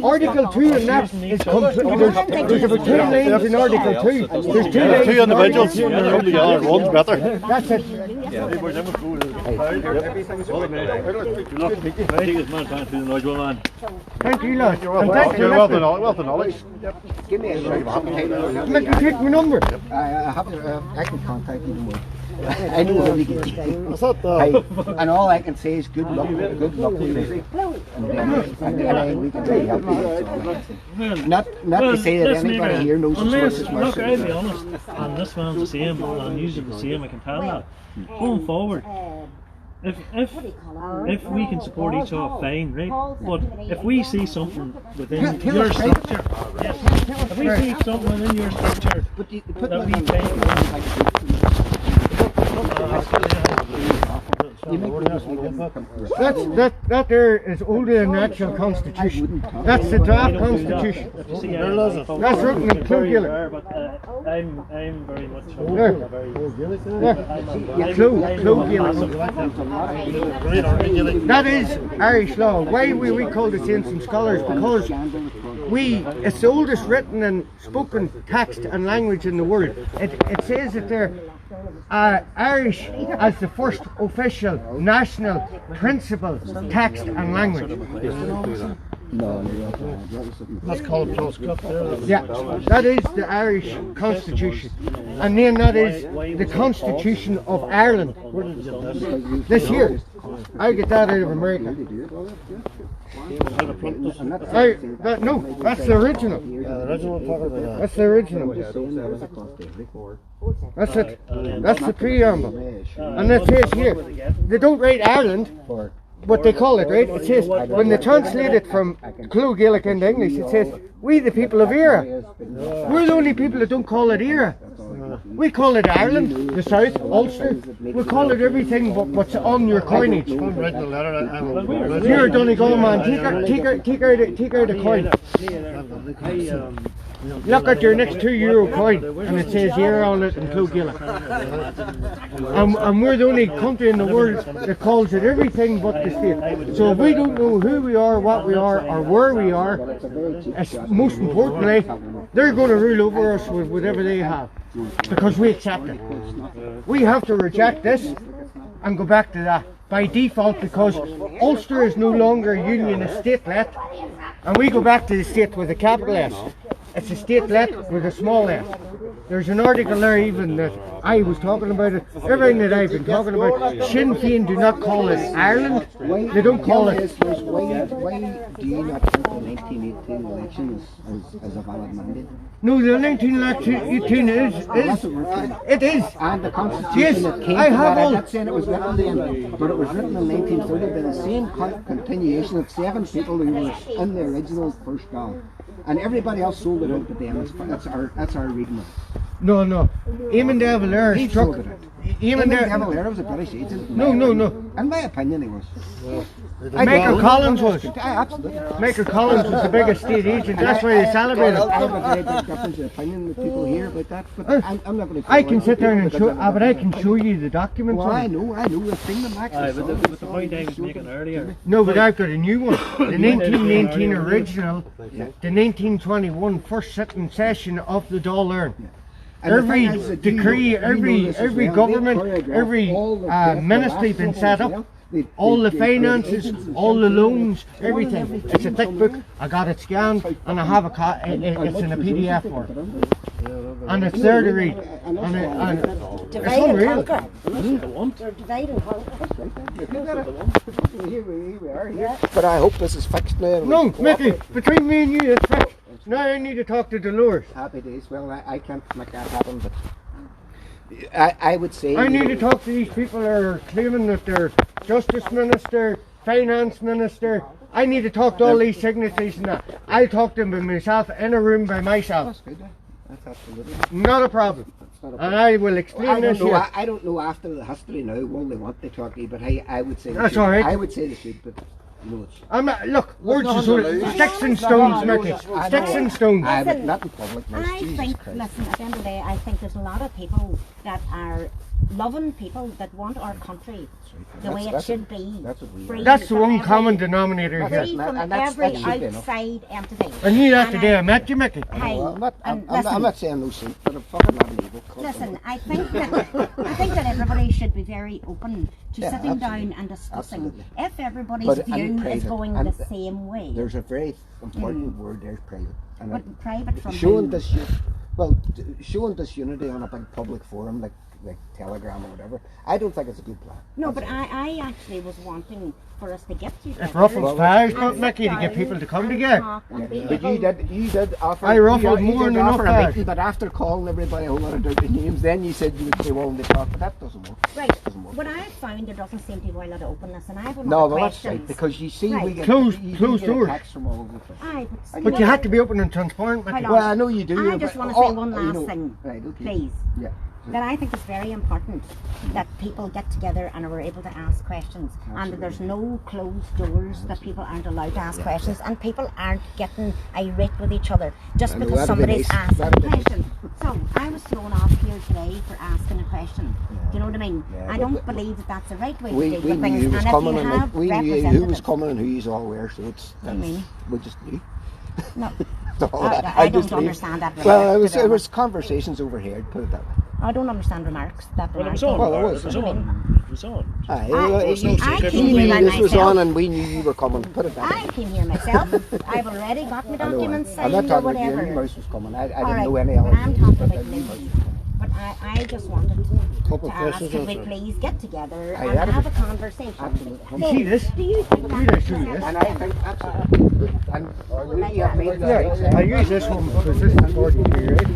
Article 2 and that is complete. There's about 2 lines in Article 2. There's 2 lines. 2 individuals, one's better. That's it. Thank you, lad. And thank you, Well done, knowledge. Give me a shout. Let me take my number. I can contact you tomorrow. I know how to get you. And all I can say is good luck with it. And we can try to help you. Not to say that anybody here knows the sources much. Look, I'll be honest, and this one's the same, and usually the same, I can tell that. Going forward, if we can support each other, fine, right? But if we see something within your structure, if we see something within your structure that we think that there is older than the actual constitution. That's the draft constitution. That's written in Clogilla. But I'm very much That is Irish law. Why we call it ancient scholars? Because it's the oldest written and spoken text and language in the world. It says that they're Irish as the first official national principal text and language. That's called close cup there. Yeah, that is the Irish Constitution. And then that is the Constitution of Ireland. This year. I get that out of America. No, that's the original. That's the original. That's it. That's the preamble. And it says here, they don't write Ireland, what they call it, right? It says, when they translate it from Clogilla into English, it says, we the people of Era. We're the only people that don't call it Era. We call it Ireland, the South, Ulster. We call it everything but what's on your coinage. Here, Donegal man, take out a coin. Look at your next €2 coin, and it says Era on it in Clogilla. And we're the only country in the world that calls it everything but the state. So if we don't know who we are, what we are, or where we are, most importantly, they're going to rule over us with whatever they have, because we accept it. We have to reject this and go back to that by default, because Ulster is no longer a union, a statelet, and we go back to the state with a capital S. It's a statelet with a small s. There's an article there even that I was talking about it. Everything that I've been talking about. Sinn Féin do not call it Ireland. They don't call it. Why do you not think the 1918 election is a valid mandate? No, the 1918 is. It is. And the Constitution that came from that, I'm not saying it was written then, but it was written in 1930 by the same continuation of 7 people who were in the original first draft. And everybody else sold it out to them. That's our reading of it. No. Eamon de Valera struck. Eamon de Valera was a British agent. No. In my opinion, he was. Maker Collins was. Absolutely. Maker Collins was the biggest state agent. That's why they celebrated. I have a very big difference in opinion with people here about that, but I'm not going to. I can sit there and show, but I can show you the documents. Well, I know. I've seen them actually. But the point I was making earlier. No, but I've got a new one. The 1919 original, the 1921 first sitting session of the Dáil Éireann. Every decree, every government, every ministry been set up, all the finances, all the loans, everything. It's a thick book. I got it scanned, and I have it's in a PDF form, and it's there to read. And it's unreal. Divide and conquer. But I hope this is fixed now. No, Mickey, between me and you, it's fixed. Now I need to talk to Dolores. Happy days. Well, I can't make that happen, but I would say... I need to talk to these people that are claiming that they're Justice Minister, Finance Minister. I need to talk to all these signatories and that. I'll talk to them by myself, in a room by myself. That's good. That's absolutely... Not a problem. And I will explain this here. I don't know after the history now what they want to talk to, but I would say... That's all right. I would say they should, but... No, I'm not, look, words are sort of sticks and stones, Mickey. Sticks and stones. Listen, not in public, I think, listen, at the end of the day, I think there's a lot of people that are loving people that want our country the way it should be. That's the one common denominator here. Free from every outside entity. I knew that today. I met you, Mickey. I'm not saying no shit, but I'm fucking not an evil. Listen, I think that everybody should be very open to sitting down and discussing. If everybody's view is going the same way. There's a very important word there is private. And But private from showing who? this, showing disunity on a big public forum like Telegram or whatever, I don't think it's a good plan. No, but I actually was wanting for us to get together. It ruffles feathers, not and Mickey, sit to get down people to come and together. talk and be But able- you did offer. I ruffled you more did than offer enough a feathers. meeting, but after calling everybody a whole lot of dirty names, then you said you would be willing to talk. But that doesn't work. Right. Doesn't work. What I found, there doesn't seem to be a lot of openness, and I have a lot No, of well that's questions. right, because you see we Right. get Closed you doors. get attacks from all over the place. Aye, But you had to be open and transparent, Mickey. Hold on. Well, I know you do. I just but- want to say oh, one you last know- thing, Right, okay. please. Yeah. That I think is very important that people get together and are able to ask questions, and that there's no closed doors, that people aren't allowed to ask questions, and people aren't getting irate with each other just I know, because that'd be somebody's nice. asking a That'd be nice. question. So I was thrown off here today for asking a question. Do you know what I mean? Yeah, I but- don't believe that that's the right way We to do knew things. who was And if coming, you and have we knew who was representatives, coming and who he's all where. So it's I mean, we just knew. no, That's all. I don't just knew. understand that. Well, remark, it was to be it was honest. conversations overheard. Put it that way. I don't understand remarks. That Well, it was remark. on. Well, it Laura, was. It was on. It was on. Aye, I came you here knew by this was myself. on, and we knew you were coming. Put it that way. I came here myself. I've already got my I know, documents I'm not signed or talking about you. whatever. You mouse was coming. I All didn't right, know any but other. I'm talking about Limerick. But I just wanted Couple to of ask, questions could we answered. please get together Aye, and that'd have be- a conversation? Absolutely. You see this? Do you think Read it, show you this. And I think absolutely. And we have made Yeah, I use this one because this is 43, right?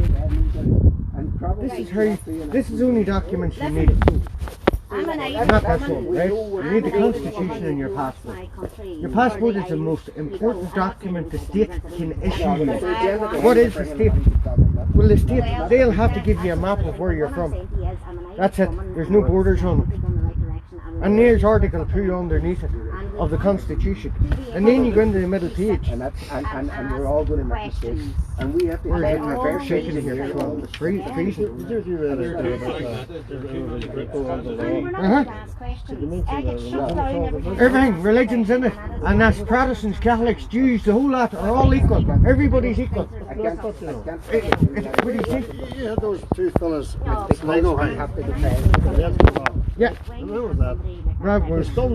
And probably This is the only documents you need. I'm an Irish Not this woman. one, right? You need the Constitution and your passport. My country. Your passport is the most important document the state can issue you. What is the state? Well, the state, they'll have to give you a map of where you're from. That's it. There's no borders on it. And there's Article 2 underneath it of the Constitution. And then you go into the middle page. and that's and we're all going to make mistakes. And we have to Where take is our it? fair Shaking shake here as well. It's treason. Did you read it about Rico on the law? We're not allowed to ask questions. I get shut down every time. Everything, religion's in it. And that's Protestants, Catholics, Jews, the whole lot are all equal. Everybody's equal. I can't, what do What do you think? You had those two fellas. I know how have to defend. Yeah. I remember that. Right, we're still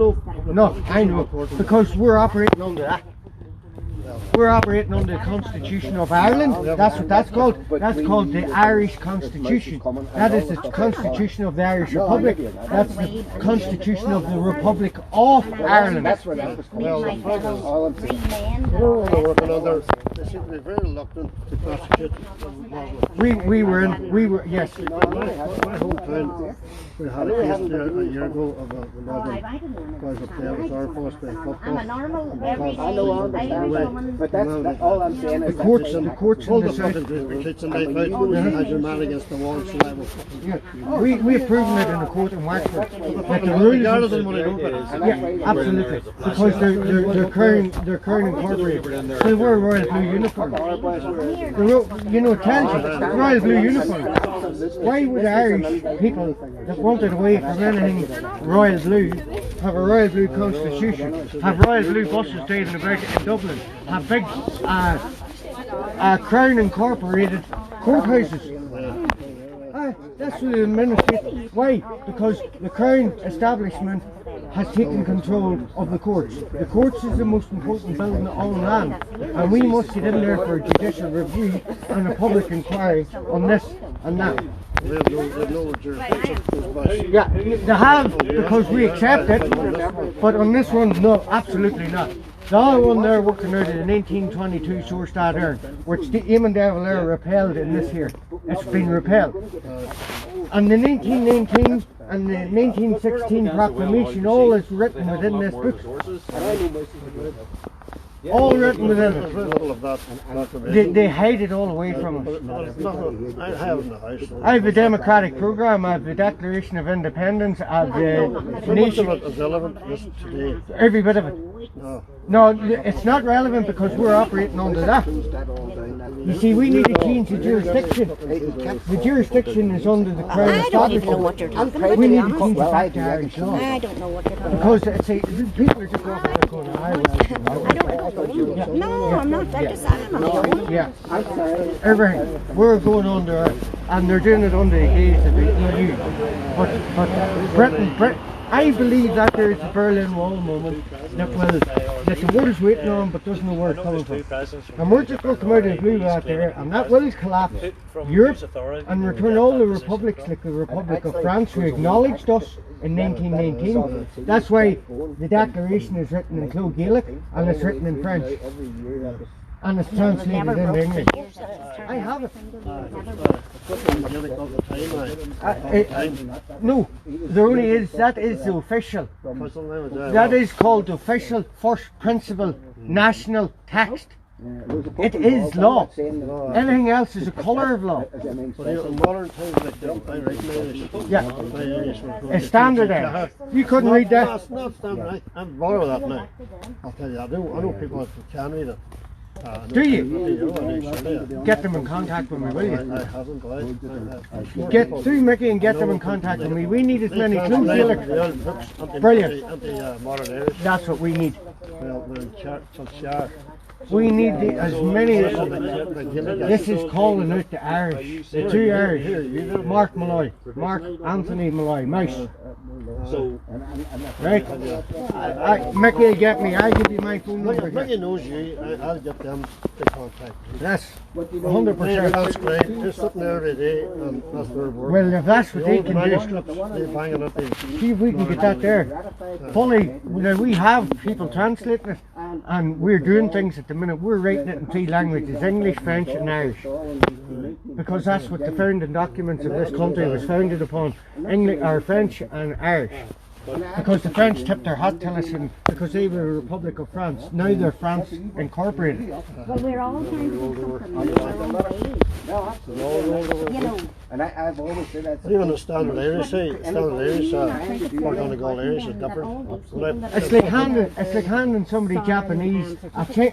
no, I know, because we're operating under that. We're operating under the Constitution of Ireland. That's what that's called. That's called the Irish Constitution. That is the Constitution of the Irish Republic. That's the Constitution of the Republic of Ireland. That's what that was called. My fellow All I'm three saying. men. You know when they're working on their, they seem to be very reluctant to prosecute. We were yes. My whole time, we had a case there a year ago of a I didn't guys up there with our force playing I'm a football. normal, everyday I know, I understand. Irish woman. But that's all I'm saying is The courts in All the the south. fucking group kids and they fight, had your man against the wall, so I was. Yeah, we've proven it in the court in Wexford that the rules. Regardless of what I do, Yeah, absolutely. Because they're current incorporated. So they wear royal blue uniform. You know, it tells you royal blue uniform. Why would Irish people that wanted away from anything royal blue have a royal blue constitution, have royal blue buses driving about in Dublin, have big crown incorporated courthouses? That's what the administration. Why? Because the Crown establishment has taken control of the courts. The courts is the most important building on land, and we must get in there for a judicial review and a public inquiry on this and that. they have no jurisdiction. Yeah, they have because we accept it, but on this one, no, absolutely not. The other one they're working out of the 1922 Sorstad Urn, which the Eamon De Valera repelled in this here. It's been repelled. And the 1919 and the 1916 proclamation, all is written within this book. All written within There's it. very little of that. They hide it all away from us. But it's not, I have in the house. I have a democratic program, I have the Declaration of Independence, I have the So much of nation, it is relevant to this today. every bit of it. No. No, it's not relevant because we're operating under that. You see, we need to change the jurisdiction. The jurisdiction is under the Crown I don't even know establishment. what you're talking about, We to be need to change honest. it back to Irish law. I don't know what you're talking about. Because it's people are just walking around going, I will. No, I'm not. I'm just, I'm on my own. Yeah, everything. We're going under, and they're doing it under the gaze of the EU. But I believe that there's a Berlin Wall moment that the world's waiting on but doesn't know where it's coming from. And we're just going to come out of the blue out there, and that will collapse Europe and return all the republics like the Republic of France, who acknowledged us in 1919. That's why the declaration is written in Clo Gaelic and it's written in French. And it's translated into English. I have it. No, there only is, that is the official. That is called the official first principle national text. It is law. Anything else is a colour of law. Yeah, it's standardised. You couldn't read that. It's not standardised. I'm bothered with that now. I'll tell you, I know people that can read it. Do you? Get them in contact with me, will you? I haven't. Get through Mickey and get them in contact with me. We need as many Clo Gaelic. Brilliant. That's what we need. We need as many. This is calling out the Irish. The two Irish. Mark Malloy. Mark Anthony Malloy. Mouse. Right? Mickey will get me. I'll give you my phone number. Mickey knows you. I'll get them to contact you. That's 100%. That's great. They're sitting there every day and that's their work. Well, if that's what they can do, They're banging up the... see if we can get that there. Fully, we have people translating it, and we're doing things at the minute. We're writing it in 3 languages, English, French and Irish. Because that's what the founding documents of this country was founded upon, English, or French and Irish. Because the French tipped their hat to us because they were a Republic of France. Now they're France Incorporated. Well, we're all trying to do something in our own way. You know. And I've always said that. Even the standard Irish, we're going to go Irish is different. It's like handing somebody Japanese,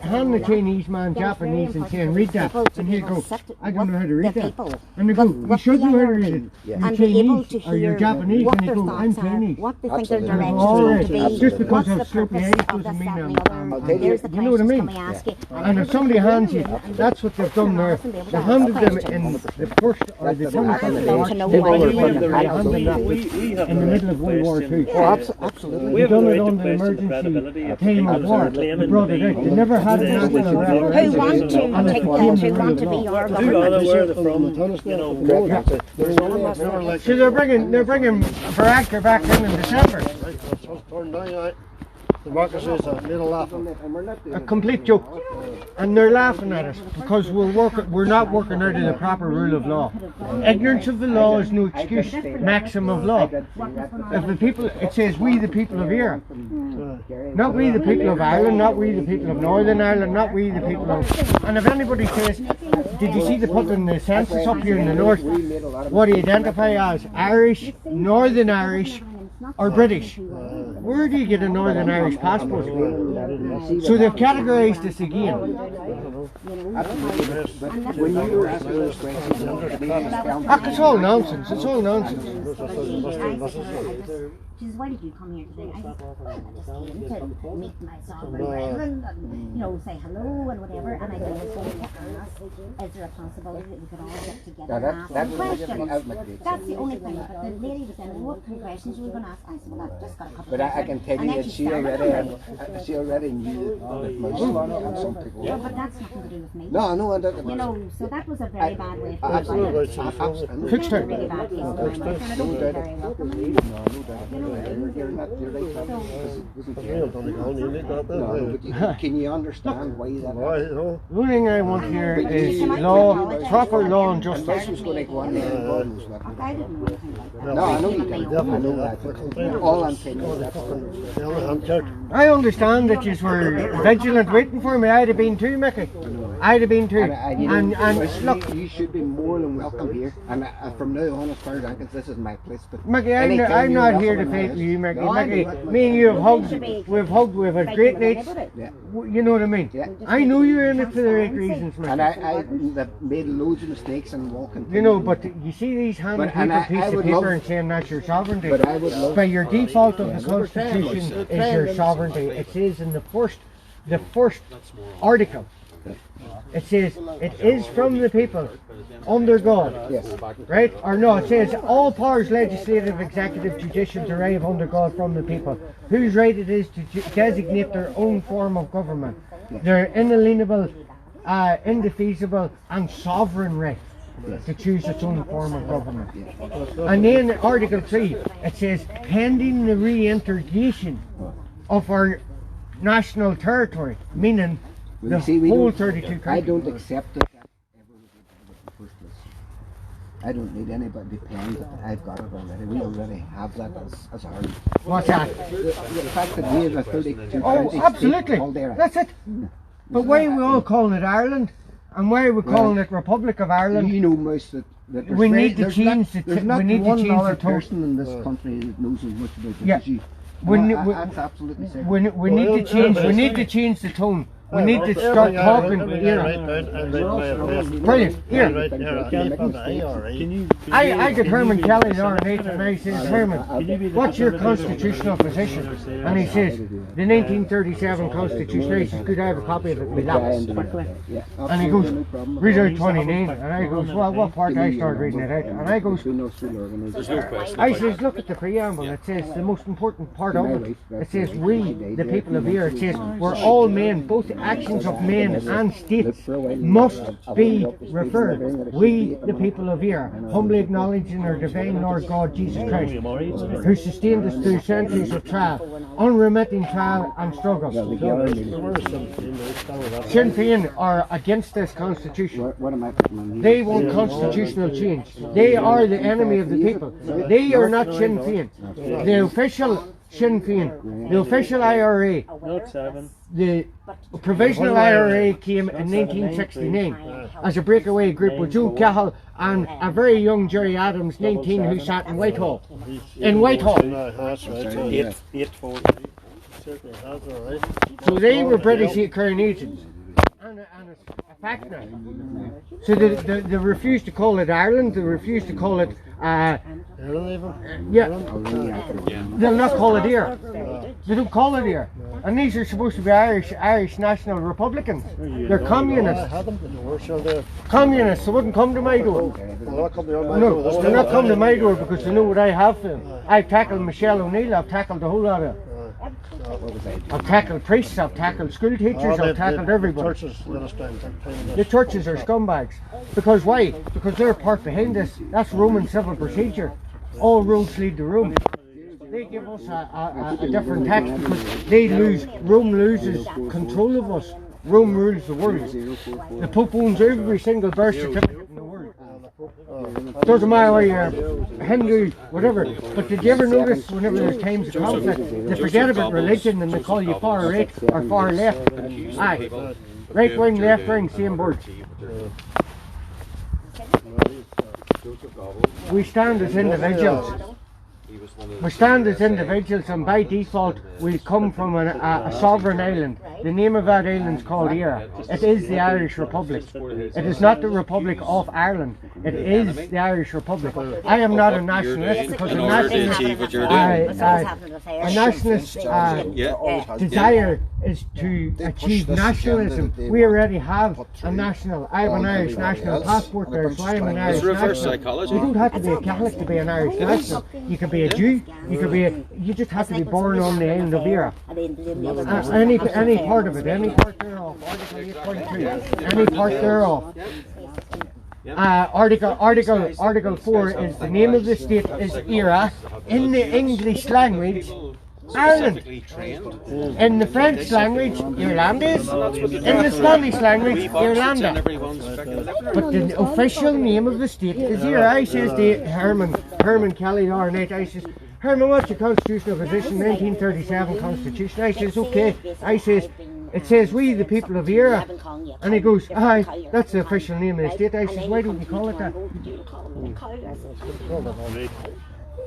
handing a Chinese man Japanese and saying, read that. And he'll go, I don't know how to read that. And they go, you should know how to read it. You're Chinese or you're Japanese. And they go, I'm Chinese. What they think their directions are to be. Just because of what's the slurpy purpose eyes of doesn't this, mean that, and the other. There's the you know what I mean? questions coming ask you. And if somebody hands you, that's what they've done there. They handed them in the first or the 22nd in the middle of World War II. Oh, absolutely. They done it on the emergency time of war. They brought it out. They never had a national referendum. Who want to take that? Who want to be your government? Where they're from, you know. So they're bringing Barack back in December. The Marcus is a little laughing. A complete joke. And they're laughing at us because we're not working out of the proper rule of law. Ignorance of the law is no excuse. Maxim of law. If the people, it says we the people of Europe. Not we the people of Ireland, not we the people of Northern Ireland, not we the people of... And if anybody says, did you see they put in the census up here in the north, what do you identify as? Irish, Northern Irish, or British? Where do you get a Northern Irish passport? So they've categorised this again. It's all nonsense. It's all nonsense. She says, why did you come here today? I said, well, I just came to meet my sovereign brethren and, you know, say hello and whatever. And I was going to ask, is there a possibility that we could all get together and ask some questions? That's the only thing. But the lady was saying, what kind of questions were we going to ask? I said, well, I've just got a couple But of I can tell you that she already knew that most and some people. Yeah, but that's nothing to do with me. No, no, I You know, so that was a very bad way of Absolutely. Fixed a it. really bad case of and I don't feel very welcoming. Can you understand why that? The only thing I want here is law, proper law and justice. This was going to go on there and God was not. I didn't know anything about that. No, I know you did. I know that. All I'm saying is that. I understand that you were vigilant waiting for me. I'd have been too, Mickey. I'd have been too. And look, you should be more than welcome here. And from now on, as far as I'm concerned, this is my place. But Mickey, I'm not here to fight with you, Mickey. Mickey, me and you have hugged, we've had great nights. You know what I mean? Yeah. I know you're in it for the right reasons, Mickey. And I made loads of mistakes and walking. You know, but you see these handing people a piece of paper and saying that's your sovereignty. By your default of the Constitution is your sovereignty. It says in the first article It says, it is from the people, under God. Yes. Right? Or no, it says, all powers, legislative, executive, judicial, derive under God from the people, whose right it is to designate their own form of government. Their inalienable, indefeasible, and sovereign right to choose its own form of government. And then Article 3, it says, pending the reintegration of our national territory, meaning Well, the you see, we whole don't- 32 I countries. don't accept it. I don't need anybody to depend. I've got it already. We already have that as Ireland. What's that? The fact that we have a 32 Oh, county absolutely. state called Ireland. That's it. But why are we all calling it Ireland? And why are we calling it Republic of Ireland? You know, Moose, that there's We need to there's change not, the there's t- not we need to one change other the tone. person in this country that knows as much about this Yeah. as you. We No, ne- we- that's absolutely certain. We need to change. We need to change the tone. We need to start talking. Brilliant. Here, I get Herman Kelly in R&H and I says, Herman, what's your constitutional position? And he says, the 1937 Constitution. I says, could I have a copy of it? We laugh. Yeah, And he goes, absolutely, no problem. read out 29. And I goes, well, what part? I start reading it out. And I goes, We know still organised. I says, look at the preamble. It says the most important part of it. It says, we, the people of here. It says, we're all men. Both actions of men and states must be referred. We, the people of here, humbly acknowledging our divine Lord God Jesus Christ, who sustained us through centuries of trial, unremitting trial and struggle. Sinn Féin are against this constitution. What am I putting on here? They want constitutional change. They are the enemy of the people. They are not Sinn Féin. The official Sinn Féin, the official IRA, Note 7. the provisional IRA came in 1969 as a breakaway group with Joe Cahill and a very young Jerry Adams, 19, who sat in Whitehall. In Whitehall. So they were British Crown agents. And it's a fact now. So they refused to call it Ireland, they refused to call it, yeah, they'll not call it here. They don't call it here. And these are supposed to be Irish National Republicans. They're communists. Communists, they wouldn't come to my door. No, they'll not come to my door because they know what I have for them. I've tackled Michelle O'Neill, I've tackled the whole lot of them. I've tackled priests, I've tackled school teachers, I've tackled everybody. The churches are scumbags. Because why? Because they're part behind this. That's Roman civil procedure. All roads lead to Rome. They give us a different tax because Rome loses control of us. Rome rules the world. The Pope owns every single birth certificate in the world. Doesn't matter whether you're Hindu, whatever. But did you ever notice whenever there's times of conflict, they forget about religion and they call you far right or far left? Aye. Right wing, left wing, same word. We stand as individuals. We stand as individuals, and by default we come from a sovereign island. The name of that island is called Eire. It is the Irish Republic. It is not the Republic of Ireland. It is the Irish Republic. I am not a nationalist because a nationalist desire is to achieve nationalism. We already have a national. I have an Irish national passport there, so I am an Irish national. You don't have to be a Catholic to be an Irish national. You can be a Jew. You just have to be born on the island of Eire. Any part of it, any part thereof, Article 8.2, any part thereof. Article 4 is the name of the state is Eire. In the English language, Ireland. In the French language, Irlandis. In the Spanish language, Irlanda. But the official name of the state is Eire. I says to Herman Kelly, R&H, I says, Herman, what's your constitutional position? 1937 Constitution. I says, okay. I says, it says we the people of Eire. And he goes, aye, that's the official name of the state. I says, why don't you call it that?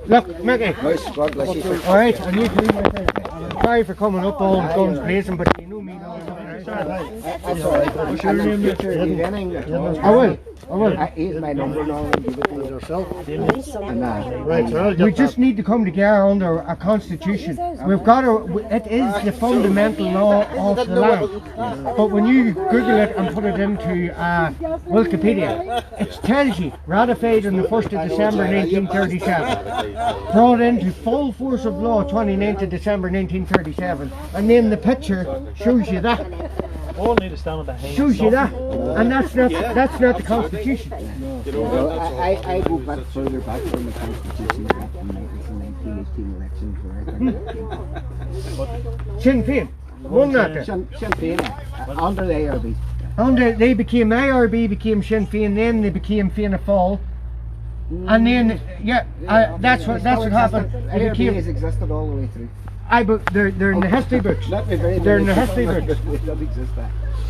Look, Mickey. God bless you. Alright, and you too, Mickey. Sorry for coming up all guns blazing, but you know me now. That's all right. What's your name? I will. I will. Here's my number now, and give it to yourself. And, Right, so I'll get We that. just need to come together under a constitution. We've got to, it is the fundamental law of the land. But when you Google it and put it into Wikipedia, it tells you ratified on the 1st of December 1937, brought into full force of law 29th of December 1937, and then the picture shows you that. All need to stand behind. Shows you that, and that's not the constitution. Well, I go back further back from the Constitution, back from the 1918 elections, where I think Sinn Féin won that there. Sinn Féin, under the IRB. They became IRB, became Sinn Féin, then they became Fianna Fáil, and then that's what happened. They IRB became. has existed all the way through. But they're in the history books. They're in the history books.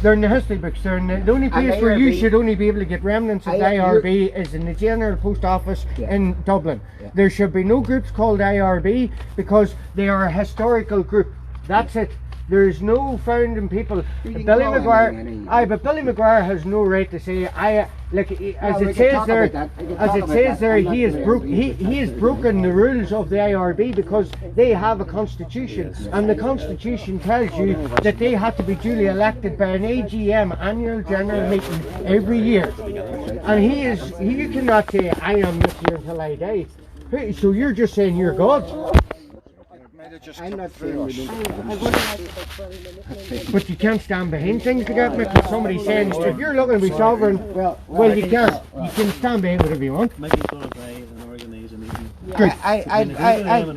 They're in the history books. They're in the only place where you should only be able to get remnants of the IRB is in the General Post Office in Dublin. There should be no groups called IRB because they are a historical group. That's it. There's no founding people. Billy Maguire, but Billy Maguire has no right to say as it says there, he has broken the rules of the IRB because they have a constitution, and the constitution tells you that they have to be duly elected by an AGM, annual general meeting, every year. And you cannot say I am this year until I die. So you're just saying you're God. I'm not saying we don't. But you can't stand behind things like that, because somebody's saying if you're looking to be sovereign, well you can't. You can stand behind whatever you want. Mickey's going to try and organise a meeting.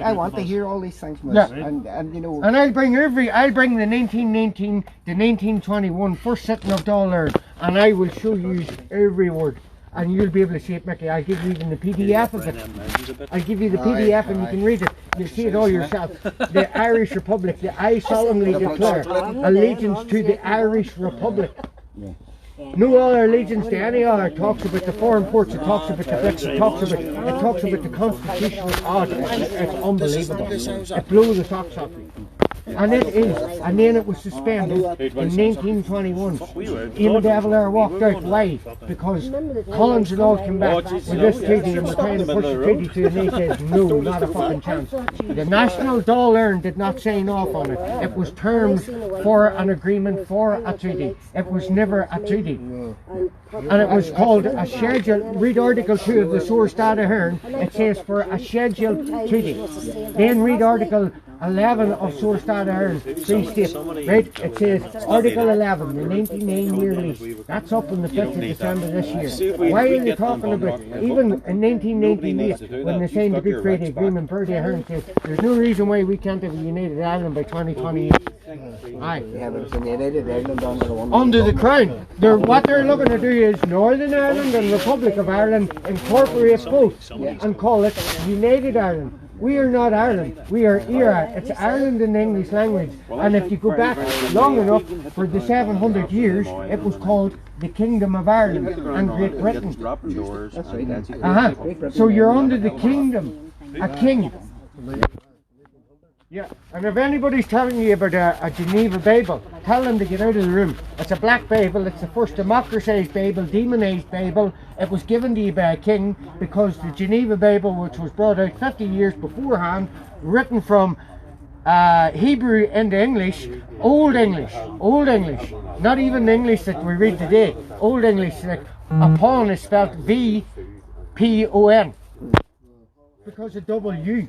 I want to hear all these things, Miss. And you know. And I'll bring the 1919, the 1921 first sitting of Dáil Éireann, and I will show you every word. And you'll be able to see it, Mickey. I'll give you even the PDF of it. I'll give you the PDF and you can read it. You'll see it all yourself. The Irish Republic. I solemnly declare allegiance to the Irish Republic. No other allegiance to any other. It talks about the foreign ports. It talks about the Brits. It talks about the constitutional order. It's unbelievable. It blew the socks off me. And it is. And then it was suspended in 1921. Eamon De Valera walked out. Why? Because Collins and all came back with this treaty and were trying to push the treaty through, and he says, no, not a fucking chance. The National Dáil Éireann did not sign off on it. It was terms for an agreement for a treaty. It was never a treaty. And it was called a schedule. Read Article 2 of the Source Data Hearn. It says for a scheduled treaty. Then read Article 11 of Source Data Hearn. Free State. Right? It says Article 11, the 99-year lease. That's up on the 5th of December this year. Why are they talking about, even in 1998, when they signed the Good Friday Agreement, Bertie Ahern said, there's no reason why we can't have a United Ireland by 2028. Aye. Yeah, but it's a United Ireland Under the Crown. What they're looking to do is Northern Ireland and Republic of Ireland incorporate both and call it United Ireland. We are not Ireland, we are IRA. It's Ireland in the English language. And if you go back long enough, for the 700 years, it was called the Kingdom of Ireland and Great Britain. That's right. So you're under the kingdom, a king. Yeah, and if anybody's telling you about a Geneva Bible, tell them to get out of the room. It's a black Bible, it's the first democratized Bible, demonized Bible. It was given to you by a king because the Geneva Bible, which was brought out 50 years beforehand, written from Hebrew into English, Old English, not even the English that we read today, Old English, like a pawn is spelled V-P-O-N. Because of W.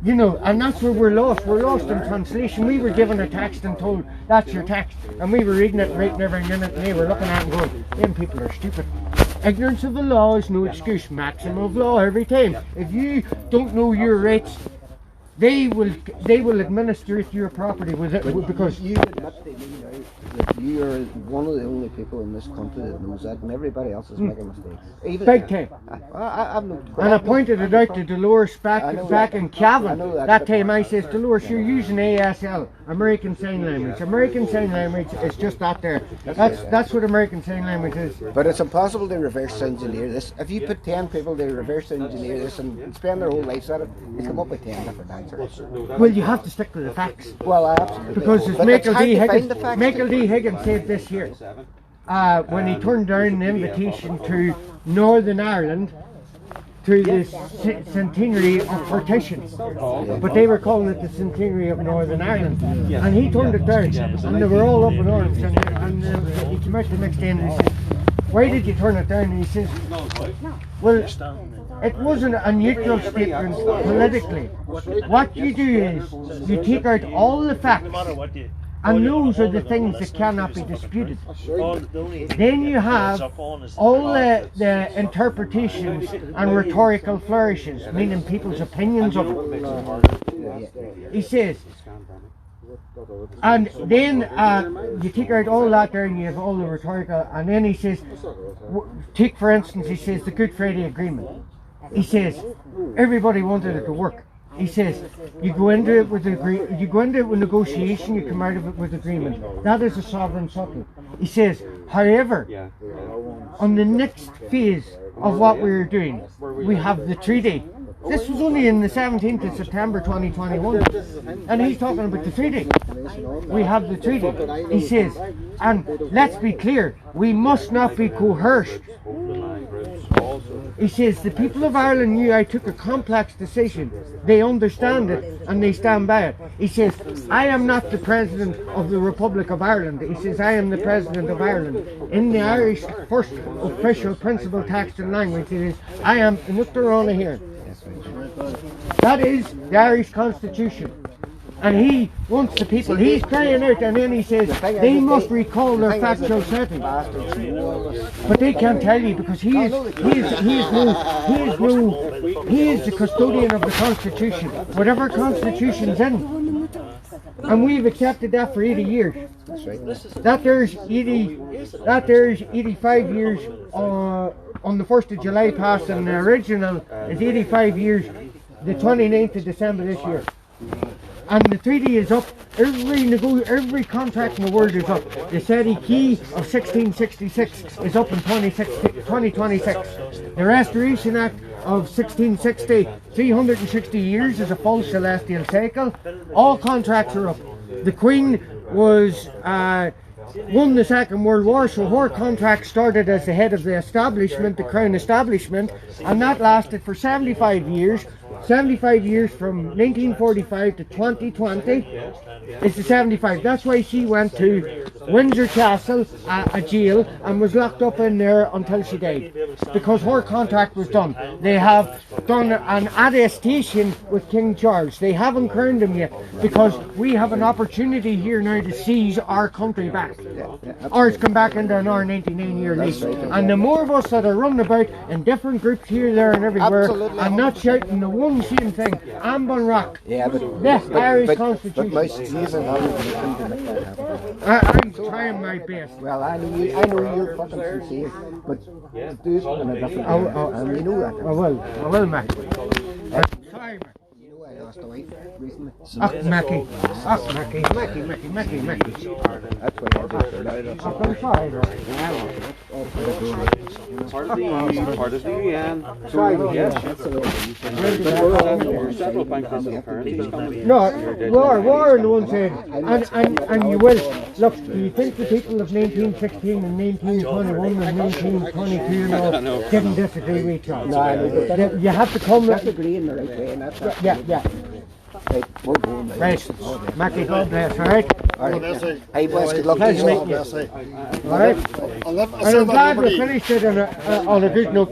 You know, and that's where we're lost. We're lost in translation. We were given a text and told, that's your text. And we were reading it right every minute, and they were looking at it and going, them people are stupid. Ignorance of the law is no excuse. Maximum of law every time. If you don't know your rights, they will administer it to your property with it, because you admit to me now that you are one of the only people in this country that knows that, and everybody else is making mistakes. Even, big time. I'm no, And I pointed it out to Dolores back in Cavan. That time I says, Dolores, you're using ASL, American Sign Language. American Sign Language is just that there. That's what American Sign Language is. But it's impossible to reverse engineer this. If you put 10 people to reverse engineer this and spend their whole lives at it, you come up with 10 different answers. Well, you have to stick to the facts. Well, absolutely. Because as Michael D. Higgins said this here. when he turned down the invitation to Northern Ireland to the centenary of partition, but they were calling it the centenary of Northern Ireland, and he turned it down, and they were all up in arms, and he came out the next day and he said, why did you turn it down? And he says, well, it wasn't a neutral statement politically. What you do is you take out all the facts, and those are the things that cannot be disputed. Then you have all the interpretations and rhetorical flourishes, meaning people's opinions of it. He says, and then you take out all that there and you have all the rhetorical, and then he says, take for instance, he says the Good Friday Agreement. He says, everybody wanted it to work. He says, you go into it with negotiation, you come out of it with agreement. That is a sovereign subtle. He says, however, on the next phase of what we are doing, we have the treaty. This was only in the 17th of September 2021, and he's talking about the treaty. We have the treaty. He says, and let's be clear, we must not be coerced. He says, the people of Ireland knew I took a complex decision. They understand it and they stand by it. He says, I am not the President of the Republic of Ireland. He says, I am the President of Ireland. In the Irish first official principle, text and language, it is, I am Inuktara here. That is the Irish Constitution. And he wants the people, he's crying out, and then he says they must recall their factual setting. But they can't tell you because he is the custodian of the Constitution. Whatever Constitution's in. And we've accepted that for 80 years. That there's 85 years on the 1st of July passed, and the original is 85 years, the 29th of December this year. And the treaty is up. Every contract in the world is up. The Seti Key of 1666 is up in 2026. The Restoration Act of 1660, 360 years is a full celestial cycle. All contracts are up. The Queen was won the Second World War, so her contract started as the head of the establishment, the Crown establishment, and that lasted for 75 years. 75 years from 1945 to 2020 is the 75. That's why she went to Windsor Castle, a jail, and was locked up in there until she died, because her contract was done. They have done an attestation with King Charles. They haven't crowned him yet, because we have an opportunity here now to seize our country back. Ours come back into an R99-year lease. And the more of us that are running about in different groups here, there and everywhere, and not shouting the one same thing, I'm on rock. Yeah, but Irish Constitution. I'm trying my best. Well, I know you're fucking sincere, but do it in a different way, and you know that. I will, Mac. Sorry, Mac. You know I lost a wife recently. Mackie. Mackie. That's why I did it. I'm sorry, Part of the UN. Yes. Several bankers of currencies coming. No, Warren the one said, and you will. Look, do you think the people of 1916 and 1921 and 1922 didn't disagree with each other? No, you have to come. Disagree in the right way, and that's yeah. Right, we're going. Right, Mackie, God bless, alright? Hey, boys, good luck to you. Alright? And I'm glad we finished it on a good note.